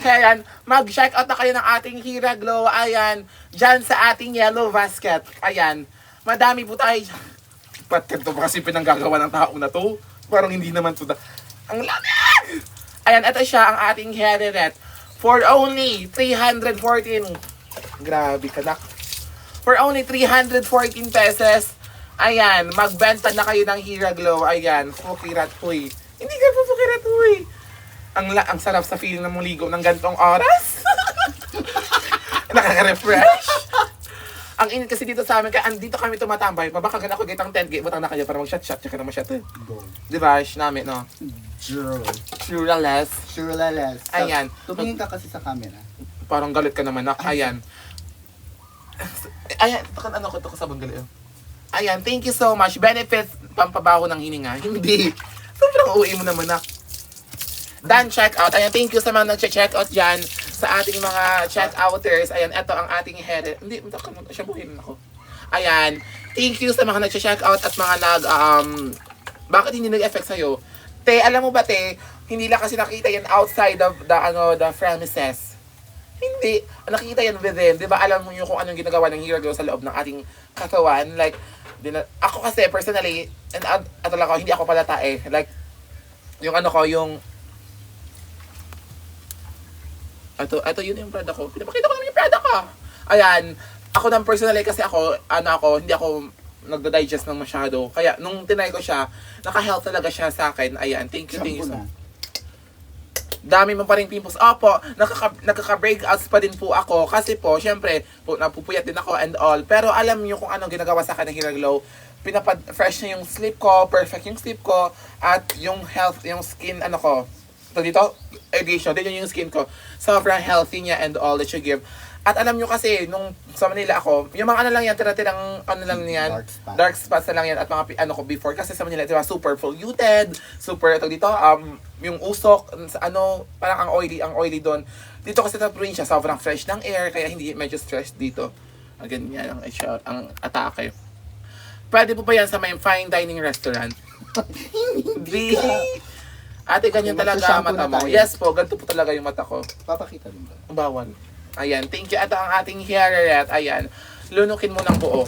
Ayan, mag-check out na kayo ng ating Hair Glow. Ayan, dyan sa ating yellow basket. Ayan, madami po tayo. Ba't ganito ba kasi pinanggagawa ng tao na to? Parang hindi naman to. Ang lamig! Ayan, ito siya ang ating Hairet. For only 314. Grabe ka nak. For only 314 pesos. Ayan, magbenta na kayo ng Hair Glow. Ayan, Fukirat Huy. Hindi ka po Fukirat Huy. Ang sarap sa feeling na muligo ng gantong oras. Nakaka-refresh. Ang init kasi dito sa amin, kaya andito kami tumatambay. Mabakagan ako gitang tent, butang na kayo para mag-shot-shot. Tsaka na mag-shot eh. Go. Diba? Namin, no? Sure. Sureless. Sure, lalas. Ayan. Tumingin ka kasi sa camera. Parang galit ka naman, nak. Ayan. Ayan. Ito ko sabon galit. Ayan. Thank you so much. Benefits, pampabaho ng hininga. Hindi. Sobrang uwi mo naman, nak. Dan, check out. Ayan. Thank you sa mga nag-check out dyan. Sa ating mga check-outers. Ayan. Ito ang ating head. Hindi. Siya buhin ako. Ayan. Thank you sa mga nag-check out at mga bakit hindi nag-effect sa'yo? Te, alam mo ba, te, hindi lang kasi nakita yan outside of the premises. Hindi. Nakita yan within. Di ba, alam mo yun kung anong ginagawa ng Hair Glow sa loob ng ating katawan. Like, ako kasi, personally, and talaga, hindi ako palata eh. Like, yung ito yun yung product ko. Pinapakita ko naman yung product ko. Ayan. Ako nang personally kasi hindi ako nagda-digest ng masyado. Kaya, nung tinry ko siya, naka-health talaga siya sa akin. Ayan, thank you. Dami mo pa rin pimples. Opo, nakaka-breakouts pa din po ako. Kasi po, syempre, napupuyat din ako and all. Pero alam niyo kung anong ginagawa sa akin ng Hair Glow. Fresh na yung sleep ko, perfect yung sleep ko, at yung health, yung skin, dito, irrigation, din yung skin ko. Sobrang healthy niya and all that you give. At alam nyo kasi, nung sa Manila ako, yung mga ano lang yan, tira-tirang ano lang yan, dark spots na lang yan at mga ano ko before. Kasi sa Manila, diba, super polluted, super ito dito, yung usok, ano, parang ang oily doon. Dito kasi sa probinsya, sobrang fresh ng air, kaya hindi medyo stressed dito. Ganyan ang atake. Pwede po pa yan sa may fine dining restaurant. Hindi. Ate, ganyan talaga ang mata mo. Yes po, ganito po talaga yung mata ko. Papakita din ba? Bawal. Ayan, thank you. At ang ating hairnet, ayan, lunukin mo ng buo.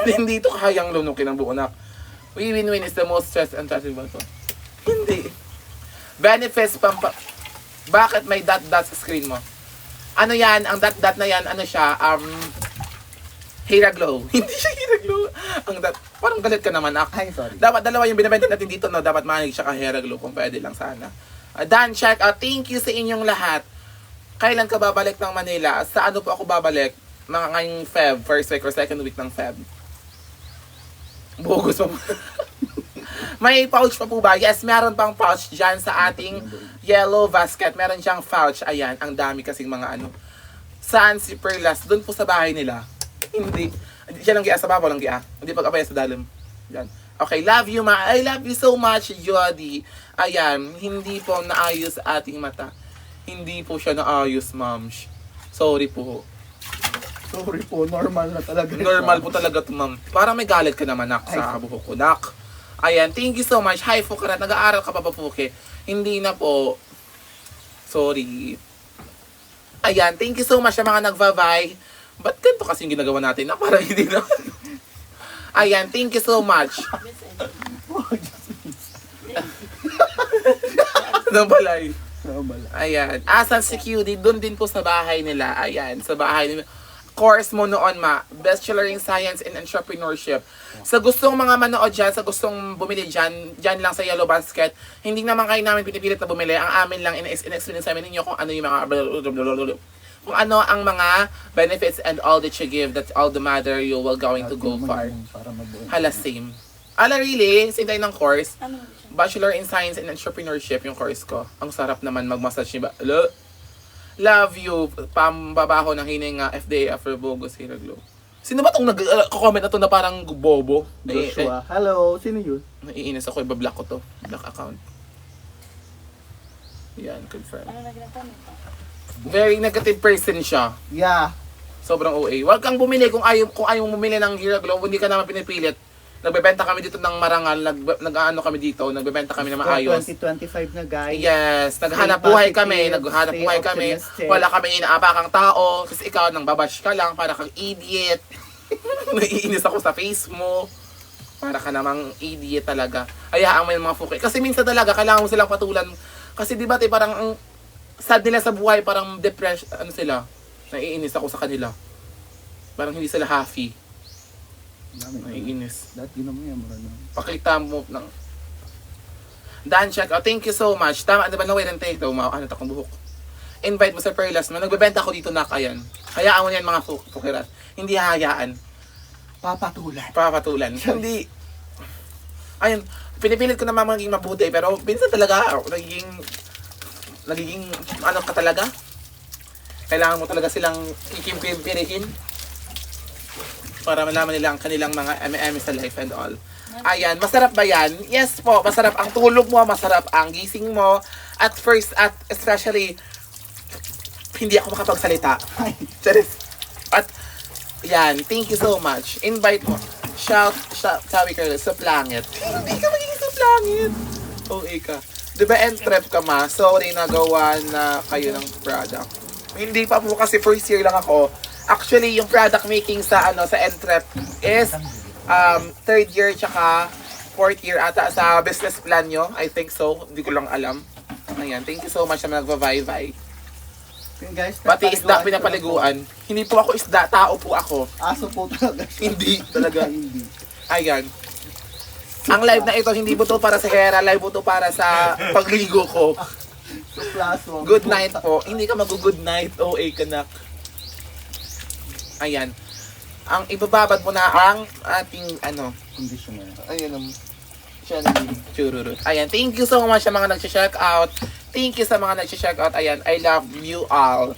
Hindi ito kayang lunukin ng buo, nak. Win-win is the most stress and stressful ba ito? Hindi. Benefits bakit may dot-dot sa screen mo? Ano yan? Ang dot-dot na yan, ano siya? Hair Glow. Hindi siya Hair Glow. Ang dot, parang galit ka naman, nak. Ay, sorry. Dapat dalawa yung binibenta natin dito, no? Dapat manig siya ka Hair Glow kung pwede lang sana. Dan, check out. Thank you sa inyong lahat. Kailan ka babalik ng Manila? Sa ano po ako babalik? Mga ngayong Feb, first week or second week ng Feb. Bogus pa. May pouch pa po ba? Yes, meron pang pouch dyan sa ating yellow basket. Meron siyang pouch. Ayan, ang dami kasing mga ano. Saan si Perlas? Doon po sa bahay nila. Hindi. Diyan ang gia sa babaw lang gia. Hindi pag-abaya sa dalim. Diyan. Okay, love you ma. I love you so much, Jody. Ayan, hindi po naayos ating mata. Hindi po siya naayos, ma'am. Sorry po. Sorry po, normal na talaga. Normal po talaga to, ma'am. Parang may galit ka naman, nak, sa buhok ko, nak. Ayan, thank you so much. Hi, Fukarat. Nag-aaral ka pa ba, Fuki? Hindi na po. Sorry. Ayan, thank you so much sa mga nagvavay. Ba't ganito kasi yung ginagawa natin na parang hindi na? Ayan, thank you so much. Nang balay. Ayan. Asan si QD? Doon din po sa bahay nila. Ayan, sa bahay nila. Course mo noon, ma. Bachelor in Science and Entrepreneurship. Sa gustong mga manood dyan, sa gustong bumili dyan, dyan lang sa Yellow Basket, hindi naman kayo namin pinipilit na bumili. Ang amin lang, in-explain sa amin ninyo kung ano yung mga kung ano ang mga benefits and all that you give, that's all the matter you will going to go far. Hala, same. Ala, really? Same tayo ng course. Bachelor in Science and Entrepreneurship yung course ko. Ang sarap naman mag-massage niya ba? Love you. Pambabaho ng hininga FDA after Bogus Hair Glow. Sino ba itong nag-comment na to na parang bobo? Joshua. Hello, sino yun? Naiinis ako, ibablock ko to. Block account. Yan, confirm. Ano na ginagawa nito? Very negative person siya. Yeah. Sobrang OA. Huwag kang bumili kung ayaw bumili ng Hair Glow, hindi ka naman pinipilit. Nagbebenta kami dito ng marangal, nag-ano kami dito, nagbebenta kami ng maayos. 2025 na, guys. Yes, naghanap Stay buhay positive, kami, naghanap stay buhay kami. optimistic. Wala kami inaapakang tao, kasi ikaw nang babash ka lang, para kang idiot. Naiinis ako sa face mo. Para ka namang idiot talaga. Hayaan mo yung mga fuki. Kasi minsan talaga, kailangan mo silang patulan. Kasi di ba, parang ang sad nila sa buhay, parang depressed, ano sila. Naiinis ako sa kanila. Parang hindi sila happy. Naiinis. Dahil yun naman yan, marano. Pakita mo ng... Dan, check out. Thank you so much. Tama, diba na wait and take daw, ano takong buhok. Invite mo sa Perlas mo. Nagbebenta ako dito, nak, ayan. Hayaan mo yan mga fukirat. Hindi hayaan. Papatulan. Hindi. Ayun, pinipilit ko naman maging mabuti, pero minsan talaga, nagiging ano ka talaga? Kailangan mo talaga silang ikimpirihin para malaman nila ang kanilang mga MM sa life and all. Ayan, masarap ba yan? Yes po, masarap ang tulog mo, masarap ang gising mo. At first, at especially, hindi ako makapagsalita. At, yan, thank you so much. Invite mo. Shout, sabi ka, sa plangit. Hindi ka magiging sa plangit. OA ka. Diba, entrep ka, ma? Sorry, nagawa na kayo ng product. Hindi pa po kasi first year lang ako. Actually, yung product making sa Entrep is third year tsaka fourth year ata sa business plan nyo. I think so. Hindi ko lang alam. Ayan. Thank you so much sa nagva-vai-vai. Guys, Pati isda pinapaliguan. Hindi po ako isda. Tao po ako. Aso po talaga. Hindi talaga. Hindi. Ayan. Ang live na ito, hindi po to para sa Hera. Live po to para sa pagligo ko. Good night po. Hindi ka mag-good night. OA ka na. Ayan. Ang ibababad mo na ang ating Conditioner. Ayan ang chururut. Ayan. Thank you so much sa mga nag-check out. Thank you sa mga nag-check out. Ayan. I love you all.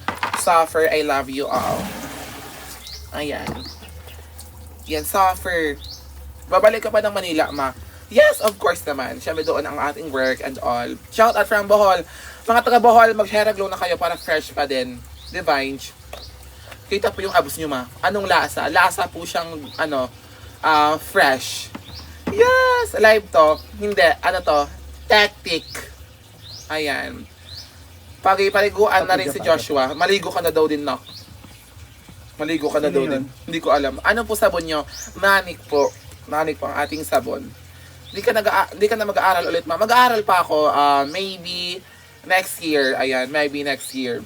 Suffer, I love you all. Ayan. Yan, Suffer. Babalik ka pa ng Manila, ma? Yes, of course naman. Siyempre doon ang ating work and all. Shout out from Bohol. Mga taga Bohol, mag-hair glow na kayo para fresh pa din. Divine. Kita po yung abos nyo, ma. Anong lasa? Lasa po siyang, fresh. Yes! Live to. Hindi. Ano to? Tactic. Ayan. Paliguan na rin si Joshua. Maligo ka na daw din, no? Maligo ka na daw din. Hindi ko alam. Ano po sabon nyo? Manik po. Manik po ang ating sabon. Hindi ka na mag-aaral ulit, ma. Mag-aaral pa ako. Maybe next year. Ayan, maybe next year.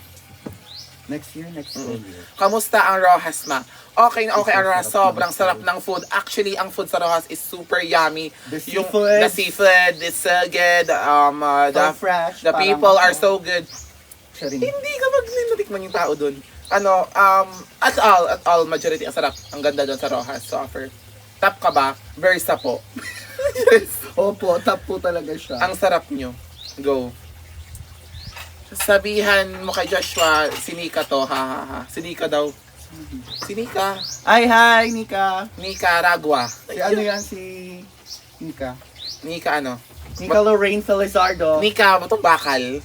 Next year. Kamusta ang Rojas, ma? Okay na okay ang Rojas. Sobrang sarap ng food. Actually, ang food sa Rojas is super yummy. The seafood is so good. So fresh. The people are so good. Sharing. Hindi ka maglinatikman yung tao dun. At all, majority ang sarap. Ang ganda dun sa Rojas. So, offer. Tap ka ba? Versa po. Yes. Opo, top po talaga siya. Ang sarap nyo. Go. Sabihan mo kay Joshua, sinika to, ha. Sinika daw. Sinika. Ay, hi, Nika. Nika Ragwa. Si ano yan, si Nika. Nika ano? Nika Lorraine Felizardo. Nika, batong bakal.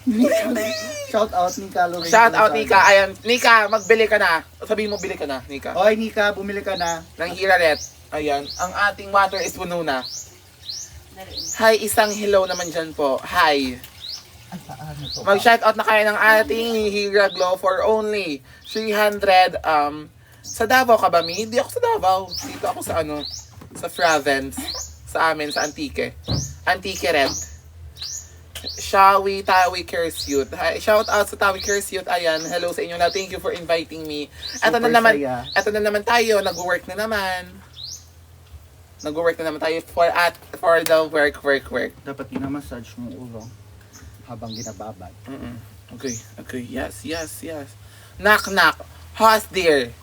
Shout out, Nika Lorraine Shout out, Felizardo. Nika. Ayan, Nika, magbili ka na. Sabihin mo, bili ka na, Nika. Oy, Nika, bumili ka na. Ng hiraret. Ayan, ang ating water is puno na. Hi, isang hello naman dyan po. Hi. Ay, paano to? Mag-shoutout na kayo ng ating Hira Glow for only 300. Sa Davao ka ba, Mi? Hindi ako sa Davao. Dito ako sa sa Fravens. Sa amin, sa Antique. Antique Red. Tawi Kersuit. Hi, shout out sa Tawi Kersuit. Ayan, hello sa inyo na. Thank you for inviting me. Eto na Super naman, saya. eto na naman tayo. Nag-work na naman. Nag-work na naman tayo for the work. Dapat ginamassage mo ulo habang ginababad. Okay. Yes. Knock. House dear.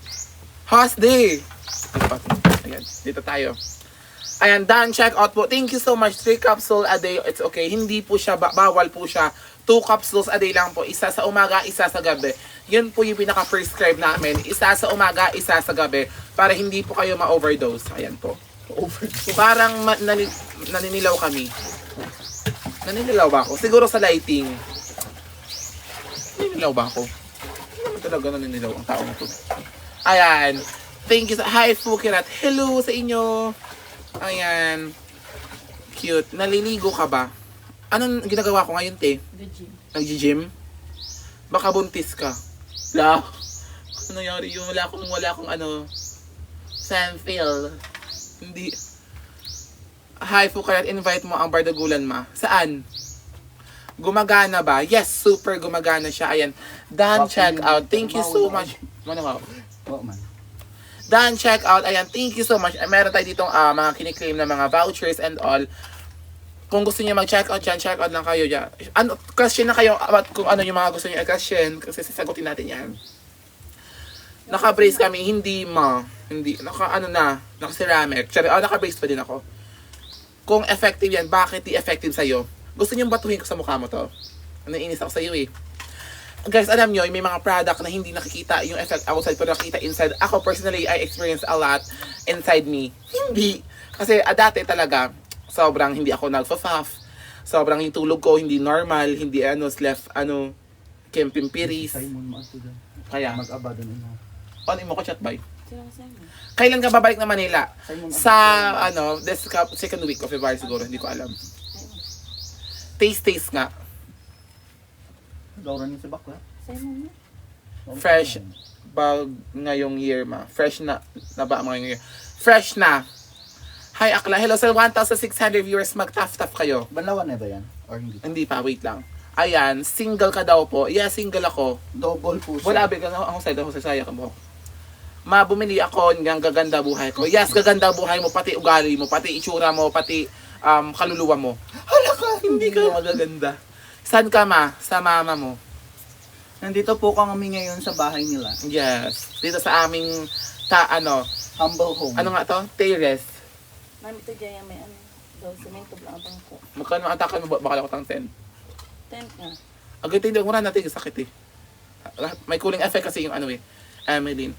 Ayan, dito tayo. Ayan, done, check out po. Thank you so much. 3 capsule a day. It's okay. Hindi po siya, bawal po siya. 2 capsules a day lang po. Isa sa umaga, isa sa gabi. Yun po yung pinaka-prescribe namin. Isa sa umaga, isa sa gabi. Para hindi po kayo ma-overdose. Ayan po. Parang naninilaw kami. Naninilaw ba ako? Siguro sa lighting. Naninilaw ba ako? Hindi naman talaga naninilaw ang taong ito. Ayan. Thank you. Hi, Fukirat. Hello sa inyo. Ayan. Cute. Naliligo ka ba? Anong ginagawa ko ngayon, te? Nag-gym? Baka buntis ka. La. Ano nangyari yun? Wala akong Sanfil. Hindi. Hi, Fukarat. Invite mo ang Bardagulan, ma. Saan? Gumagana ba? Yes, super gumagana siya. Ayan. Dan, check out. Thank you so much. Oo man. Dan, check out. Ayan, thank you so much. Meron tayo ditong mga kiniklaim na mga vouchers and all. Kung gusto niyo mag-check out dyan, check out lang kayo dyan. Question na kayo about kung ano yung mga gusto niyo i-question kasi sasagutin natin yan. Naka-brace kami, hindi ma. Hindi, naka-ceramic. Naka-brace pa din ako. Kung effective yan, bakit di effective sa'yo? Gusto niyong batuhin ko sa mukha mo to? Naiinis ako sa'yo eh. Guys, alam nyo, may mga product na hindi nakikita yung effect outside pero nakikita inside. Ako personally, I experienced a lot inside me. Hindi. Kasi dati talaga, sobrang hindi ako nagfa-faff. Sobrang yung tulog ko, hindi normal, hindi kempimpiris. Simon mo ato dyan. Kaya, Mag-aba doon ina. ano mo ko chat bye? Kailan ka babalik na Manila? Sa, second week of February siguro, hindi ko alam. Taste nga. Laura niyo sa bakla. Fresh bag ngayong year, ma. Fresh na ba ngayong year? Fresh na. Hi, Akla. Hello, sa 1,600 viewers, mag-taf-taf kayo. Banlawan na ba yan? Or hindi? Hindi pa, wait lang. Ayan, single ka daw po. Yeah, single ako. Double po siya. Wala, big. Ako saya ka mo. Bumili ako ng gaganda buhay ko. Yes, gaganda buhay mo, pati ugali mo, pati itsura mo, pati kaluluwa mo. Hala ka! Hindi ka magaganda. Saan ka, ma? Sa mama mo. Nandito po kami ngayon sa bahay nila. Yes. Dito sa aming, Humble home. ano nga to? Terrace. Mami, ito dyan may daw semento blang abang ko. Magkano ang atakan mo? Baka ako tang 10. Tent nga. Agad hindi, mura natin, sakit eh. May cooling effect kasi yung ano eh, Emeline.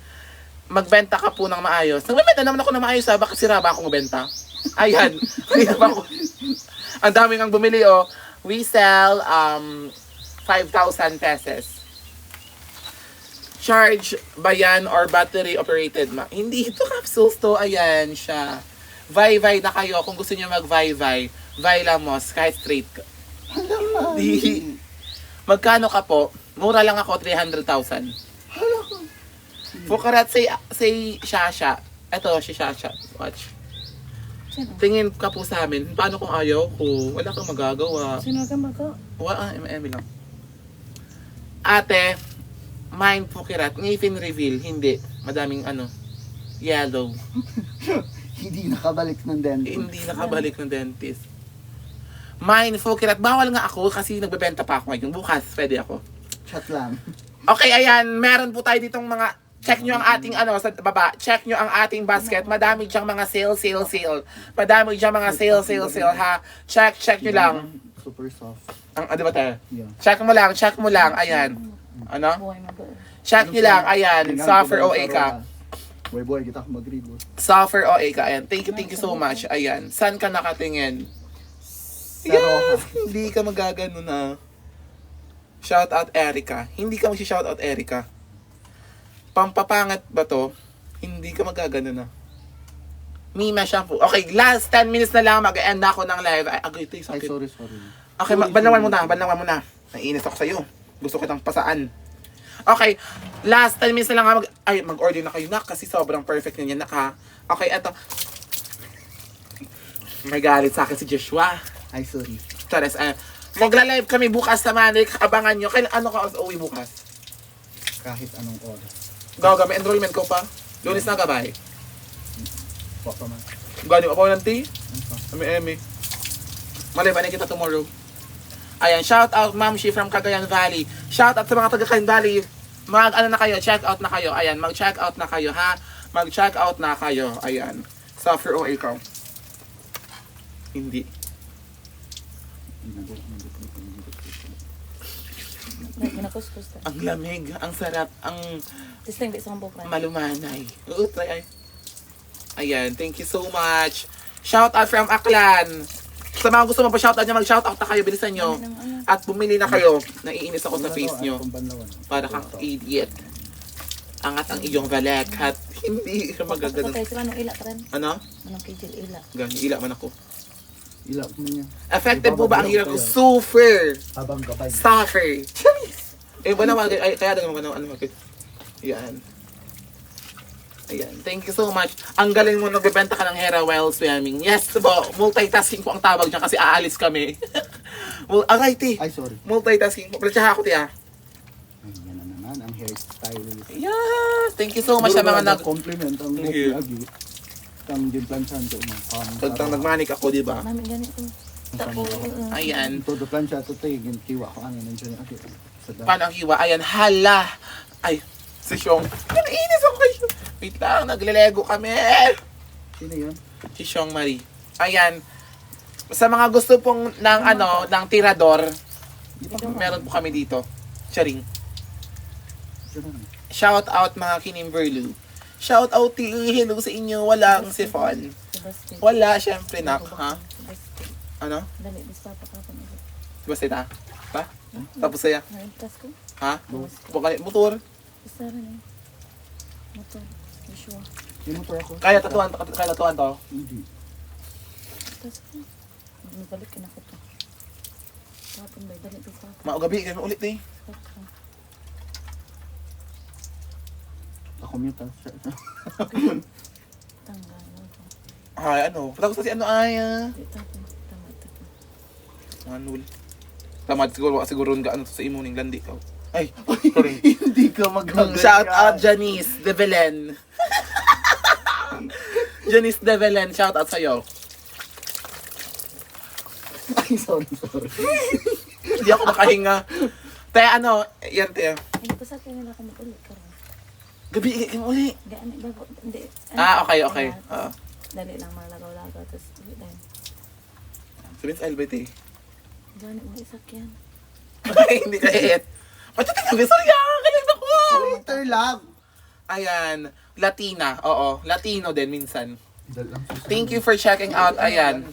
Magbenta ka po ng maayos. Nagbebenta naman ako ng maayos ha, bakit sira ba ako magbenta? Ayan, hindi ba ako? Ang daming ang bumili oh. We sell 5,000 pesos. Charge ba yan or battery operated? Hindi ito capsules to. Ayan siya. Vai-vai na kayo. Kung gusto niyo mag-vai-vai, Vailamos, kahit straight ka. Di. Magkano ka po? Mura lang ako, 300,000. Fukarat, say Shasha. Ito, si Shasha. Watch. Sino? Tingin ka po sa amin. Paano kung ayaw ko? Wala kang magagawa. Sino ka ba ko? Emi lang. Ate, mind Fukirat, ngipin reveal. Hindi. Madaming ano, yellow. Hindi nakabalik ng dentist. Hindi nakabalik ng dentist. Mind Fukirat, bawal nga ako kasi nagbebenta pa ako ngayon. Bukas, pwede ako. Chat lang. Okay, ayan. Meron po tayo ditong mga... Check nyo ang ating ano sa baba. Check nyo ang ating basket. Madami diyang mga sale. Madami diyang mga sale ha. Check nyo lang. Super soft. Ang di ba tayo? Yeah. Check mo lang. Ayan. Ano? Buhay mabuo. Check nyo lang. Ayan. Suffer OA ka. Boy, kita ko mag-rigo. Suffer OA ka. Ayan. Thank you so much. Ayan. Saan ka nakatingin? Sa Roja. Hindi ka magagano na. Shout out Erica. Hindi ka mag-shout out Erica. Pampapangat ba to? Hindi ka magagano na. Mima shampoo. Okay, last 10 minutes na lang mag-end na ako ng live. Ay, agay ito yung Ay, sakit. sorry. Okay, banlawan mo na. Naiinis ako sa'yo. Gusto kitang pasaan. Okay, last 10 minutes na lang mag-order na kayo na kasi sobrang perfect na yan naka. Okay, eto. May galit sa akin si Joshua. Ay, sorry. Chares, magla-live kami bukas sa Manik. Abangan nyo. Kailan ano ka uwi bukas? Kahit anong oras. Gagawin enrollment ko pa. Lunes na gabay. Papa man. Gani ako ng tea. Ano pa? Eme. Malay ba na kita tomorrow? Ayan, shout out Ma'am Shi from Cagayan Valley. Shout out sa mga taga Cagayan Valley. Ano na kayo, check out na kayo. Ayan, mag-check out na kayo ha. Mag-check out na kayo. Ayan. Suffer o ikaw. Hindi. Ginakuskus ta. Ang lamig, ang sarap, ang Testing ba isang bukan? malumanay. Oo, try ay. Ayan, thank you so much. Shout out from Aklan. Sa mga gusto magpa-shoutout nyo, mag-shoutout na kayo, bilisan nyo. At bumili na kayo. Naiinis ako sa face nyo. Para kang idiot. Angat ang iyong valet at hindi ka magaganon. Patay sila nung ila karan. Ano? Anong kigil ila? Gani, ila man ako. Ilap mo niya. Effective po ba ang hirap ko? Super! Habang gabay. Suffer! Eh, ba naman, kaya dagang ano magkit. Yan. Ayan, thank you so much. Ang galing mo nagbebenta ka ng Hera while swimming. Yes po, multitasking po ang tawag dyan kasi aalis kami. Aray, ti. Ay, sorry. Multitasking po. Platsaha ako, ti ah. Ay, yan na naman. Ang hairstyle. Yes! Thank you so much sa mga compliment ang Thank buhok you. lagi. Ang ginplansyan ko. Pagtang nagmanik ako, di ba? Mami ganito. Tapo. Ayan. Todo plansya to tayo. Kiwa ko ano. Nandiyan yung ako. Paano ang hiwa? Ayan, hala! Ay, si Xiong. Naiinis ako kay Xiong. Wait lang, naglelego kami. Sino yun? Si Xiong Marie. Ayan. Sa mga gusto pong ng tirador, meron po kami dito. Charing. Shout out mga kinimberlu. Shout out hello sa inyo. Walang sifon. Wala, syempre nak. Ha? Ano? Dali, bis pa kapon. Diba sila? Ba? Tapos saya. Narintas ko. Ha? Bukali, motor. Isa rin eh. Motor. Joshua. Yung motor ako. Kaya tatuan to. Hindi. Narintas ko. Nabalik ka na ko to. Kapon ba? Dali, bis pa. Maugabi, ganun ulit eh. Ako-mute ang shirt. Tanggal. Ay, ano? Patapos na si ano ay. Tapon. Manul. Tamad siguro nga ano to sa imuning landi ka. Ay, sorry. Hindi ka magagawa. Shout out Janice De Belen. Janice De Belen, shout out sa'yo. Ay, sorry. Hindi ako makahinga. Te, ano, yan te. Ay, pasat ka nila kung mag-ulit ka rin. Gabi, ikay mo uli. Gaan, bago, hindi. Okay. Dali lang, malagaw-lagaw. Tapos, dahil. Sabihin sa LBT. Gano'n mo isakyan. Ay, hindi ka iit. Ba't ito kami? Sorry, kaya Sister Love. Ayan. Latina. Oo. Latino din minsan. Thank you for checking out. Ayan.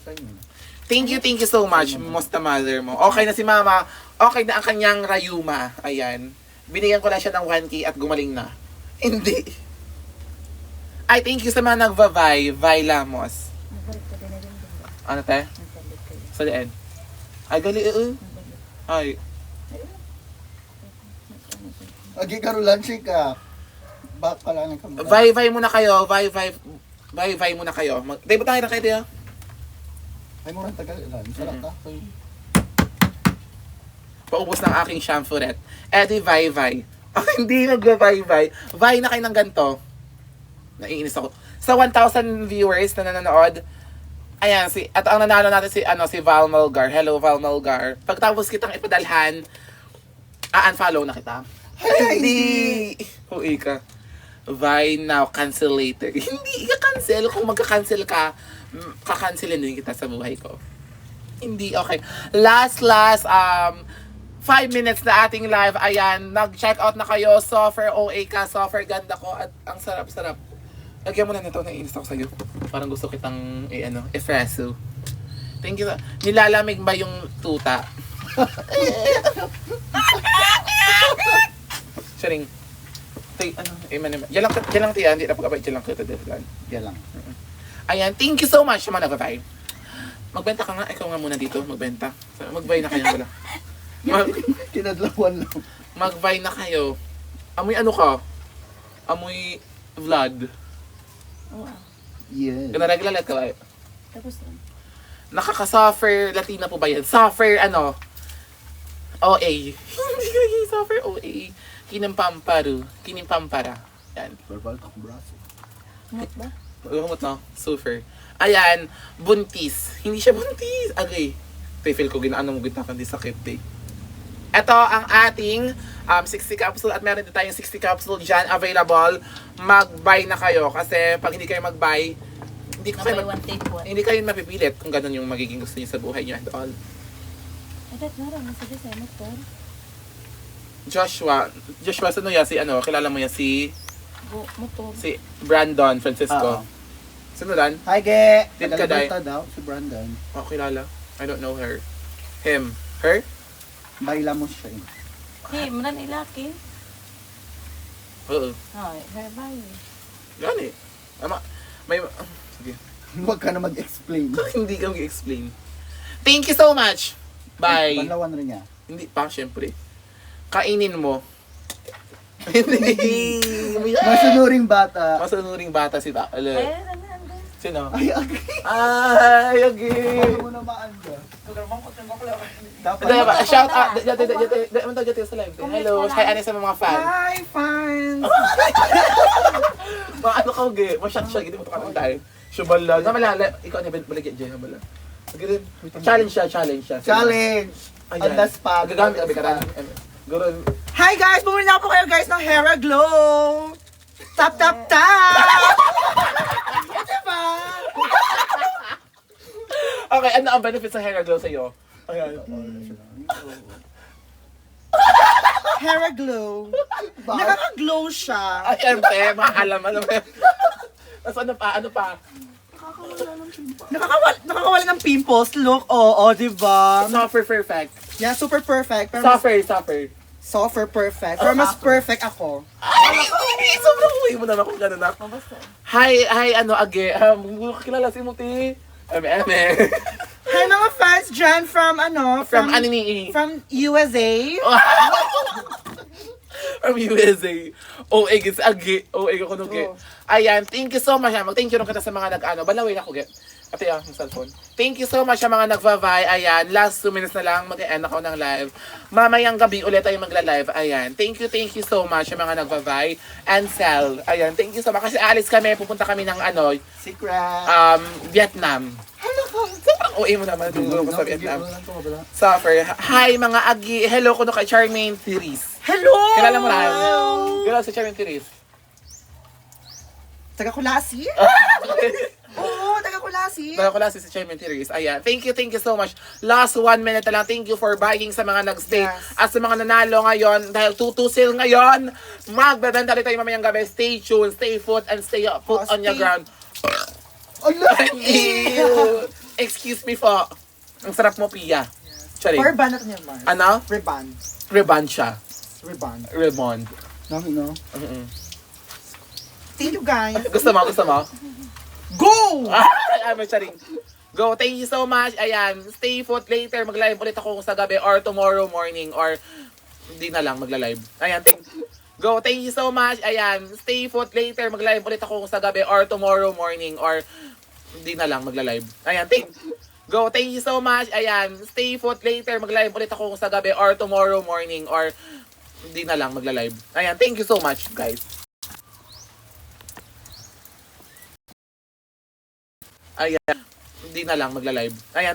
Thank you so much, Musta Mother mo. Okay na si Mama. Okay na ang kanyang rayuma. Ayan. Binigyan ko na siya ng 1K at gumaling na. Hindi. Ay, thank you sa mga nagva-Vi. Vi Lamos. Nagbalik ka din na rin din ba? Ano te? Nagbalik kayo. Sa lian. Ay, gali. Nagbalik. Ay. Agi karulan siya ka. Back pala ng kamera. Vi muna kayo. Vi muna kayo. Tayo ba tayo na kayo tayo? Ay mo lang tagal lang. Sarap ka. Paubos ng aking shampoo ret. Eddie Vi. Oh, hindi nagva-Vi. Vi na kayo ng ganito. Naiinis ako. Sa 1,000 viewers na nanonood, ayan, at ang nanalo natin si Val Malgar. Hello, Val Malgar. Pagtapos kitang ipadalhan, unfollow na kita. Hindi! Hui ka. Vi now, cancel later. Hindi ka cancel. Kung magka-cancel ka, kakancelin din kita sa buhay ko. Hindi, okay. Last, 5 minutes na ating live. Ayan, nag-check out na kayo. Sofer OA ka, sofer ganda ko. At ang sarap-sarap. Lagyan mo na nito, naiinis ako sa'yo. Parang gusto kitang, espresso. Thank you. Nilalamig ba yung tuta? Sharing. Yan lang tiyan. Hindi na pag-abay. Yan lang kita. Yan lang. Ayan, thank you so much, mga nag-buy. Magbenta ka nga. Ikaw nga muna dito. Magbenta. Mag-buy na kayo wala. Kinadlawan lang. Mag-buy na kayo. Amoy ano ka? Amoy Vlad. Oo. Yes. Naglalat ka ba? Tapos lang. Nakaka-suffer Latina po ba yan? Suffer OA. Hindi ka naging suffer OA. Kinimpampara. Yan. Verbal talk braso. Ngot ba? Lumot no? Suffer. Ayan. Buntis. Hindi siya buntis. Agay. Feel ko ginaano mo gitakan di sakit day. Ito ang ating 60 capsule at meron din tayong 60 capsule dyan available. Mag-buy na kayo kasi pag hindi kayo mag-buy, Nabay one take one. hindi kayo mapipilit kung ganun yung magiging gusto niyo sa buhay niyo and all. Edad na rin. Nasa design motor. Joshua, sino yan? Kilala mo yan? Motor. Si Brandon Francisco. Oo. Sino dan? Hi, Ge! Din ka, Day. Tagalabanta daw, si Brandon. Oh, kilala. I don't know her. Him. Her? Baila mo siya. Hey, manan ilaki. Oo. Ay, herbal. Gani. Sige. Huwag ka na mag-explain. Hindi ka mag-explain. Thank you so much. Bye. Panlawan rin niya. Hindi pa, syempre. Kainin mo. Hindi. Masunuring bata. Masunuring bata si Ay, ano. Sino? Ay, agay. Ay, okay. Ano mo naman ka? Dapat. Hindi ba? Shout out. Dito sa live. Hello. Hi, ano sa mga fan? Hi, fans! Mga ano ka, okay? Masyat siya. Hindi mo ito karang tayo. Shubala. Na malala. Ikaw na baligyan dyan. Bala. Challenge siya. Challenge! Ayan. On the spot. Gagamit ka rin. Gurun. Hi guys! Bumili na po kayo guys ng Hera Glow! Tap, tap, tap! Diba? Okay, ano ang benefits ng hair glow sa'yo? Ayan. Hera Glow. Nakaka-glow siya. Ayan, te. Alam. Tapos ano pa? Nakakawala ng pimples. Look, oo, diba? Suffer perfect. Yeah, super perfect. Pero Suffer. Super perfect. Pero mas perfect ako. Ay! Sobrang uwi mo naman kung gano'n na. Mabasa. Hi, Age. Kilala si Muti. Eme. Hi mga fans dyan from From Anini. From USA. From USA. OA gits Age. OA ko kunugi. Oh. Ayan, thank you so much. Mag-thank you rin kita sa mga balawin ako, get. Ate, yung cellphone. Thank you so much sa mga nagva-vie. Ayan, last 2 minutes na lang mag-end ako ng live. Mamayang gabi ulit tayo magla-live. Ayan, thank you so much sa mga nagva-vie and sell. Ayan, thank you so much. Kasi alis kami, pupunta kami ng Secret. Vietnam. Sobrang OA mo naman siguro ko sa Vietnam. Suffer. Hi mga Agi. Hello ko no kay Charmaine Thiris. Hello! Kilala mo rin? Kilala si Charmaine Thiris. Taga Kulasi? Oo, taga Kulasi. klase. Dahil ko lang si Chairman Therese. Ayan. Thank you so much. Last 1 minute na lang. Thank you for buying sa mga nag-stay. Yes. At sa mga nanalo ngayon, dahil 2-2 sale ngayon, magbebenta rin tayo mamayang gabi. Stay tuned, stay put, and stay put on your stay- ground. Ala! Ew. Excuse me po. Ang sarap mo, Pia. Charing. Or banat niya, Mars. Ano? Reban. Reban siya. Reban. Remond. Nothing, no? Thank you, guys. Gusto mo? Go! Ay, charing. Go. Thank you so much. Ayan. Stay put later. Mag-live ulit ako sa gabi or tomorrow morning or hindi na lang magla-live. Ayan. Go. Thank you so much. Ayan. Stay put later. Mag-live ulit ako sa gabi or tomorrow morning or hindi na lang magla-live. Ayan. Go. Thank you so much. Ayan. Stay put later. Mag-live ulit ako sa gabi or tomorrow morning or hindi na lang magla-live. Ayan. Thank you so much, guys. Ayan. Hindi na lang magla-live. Ayan.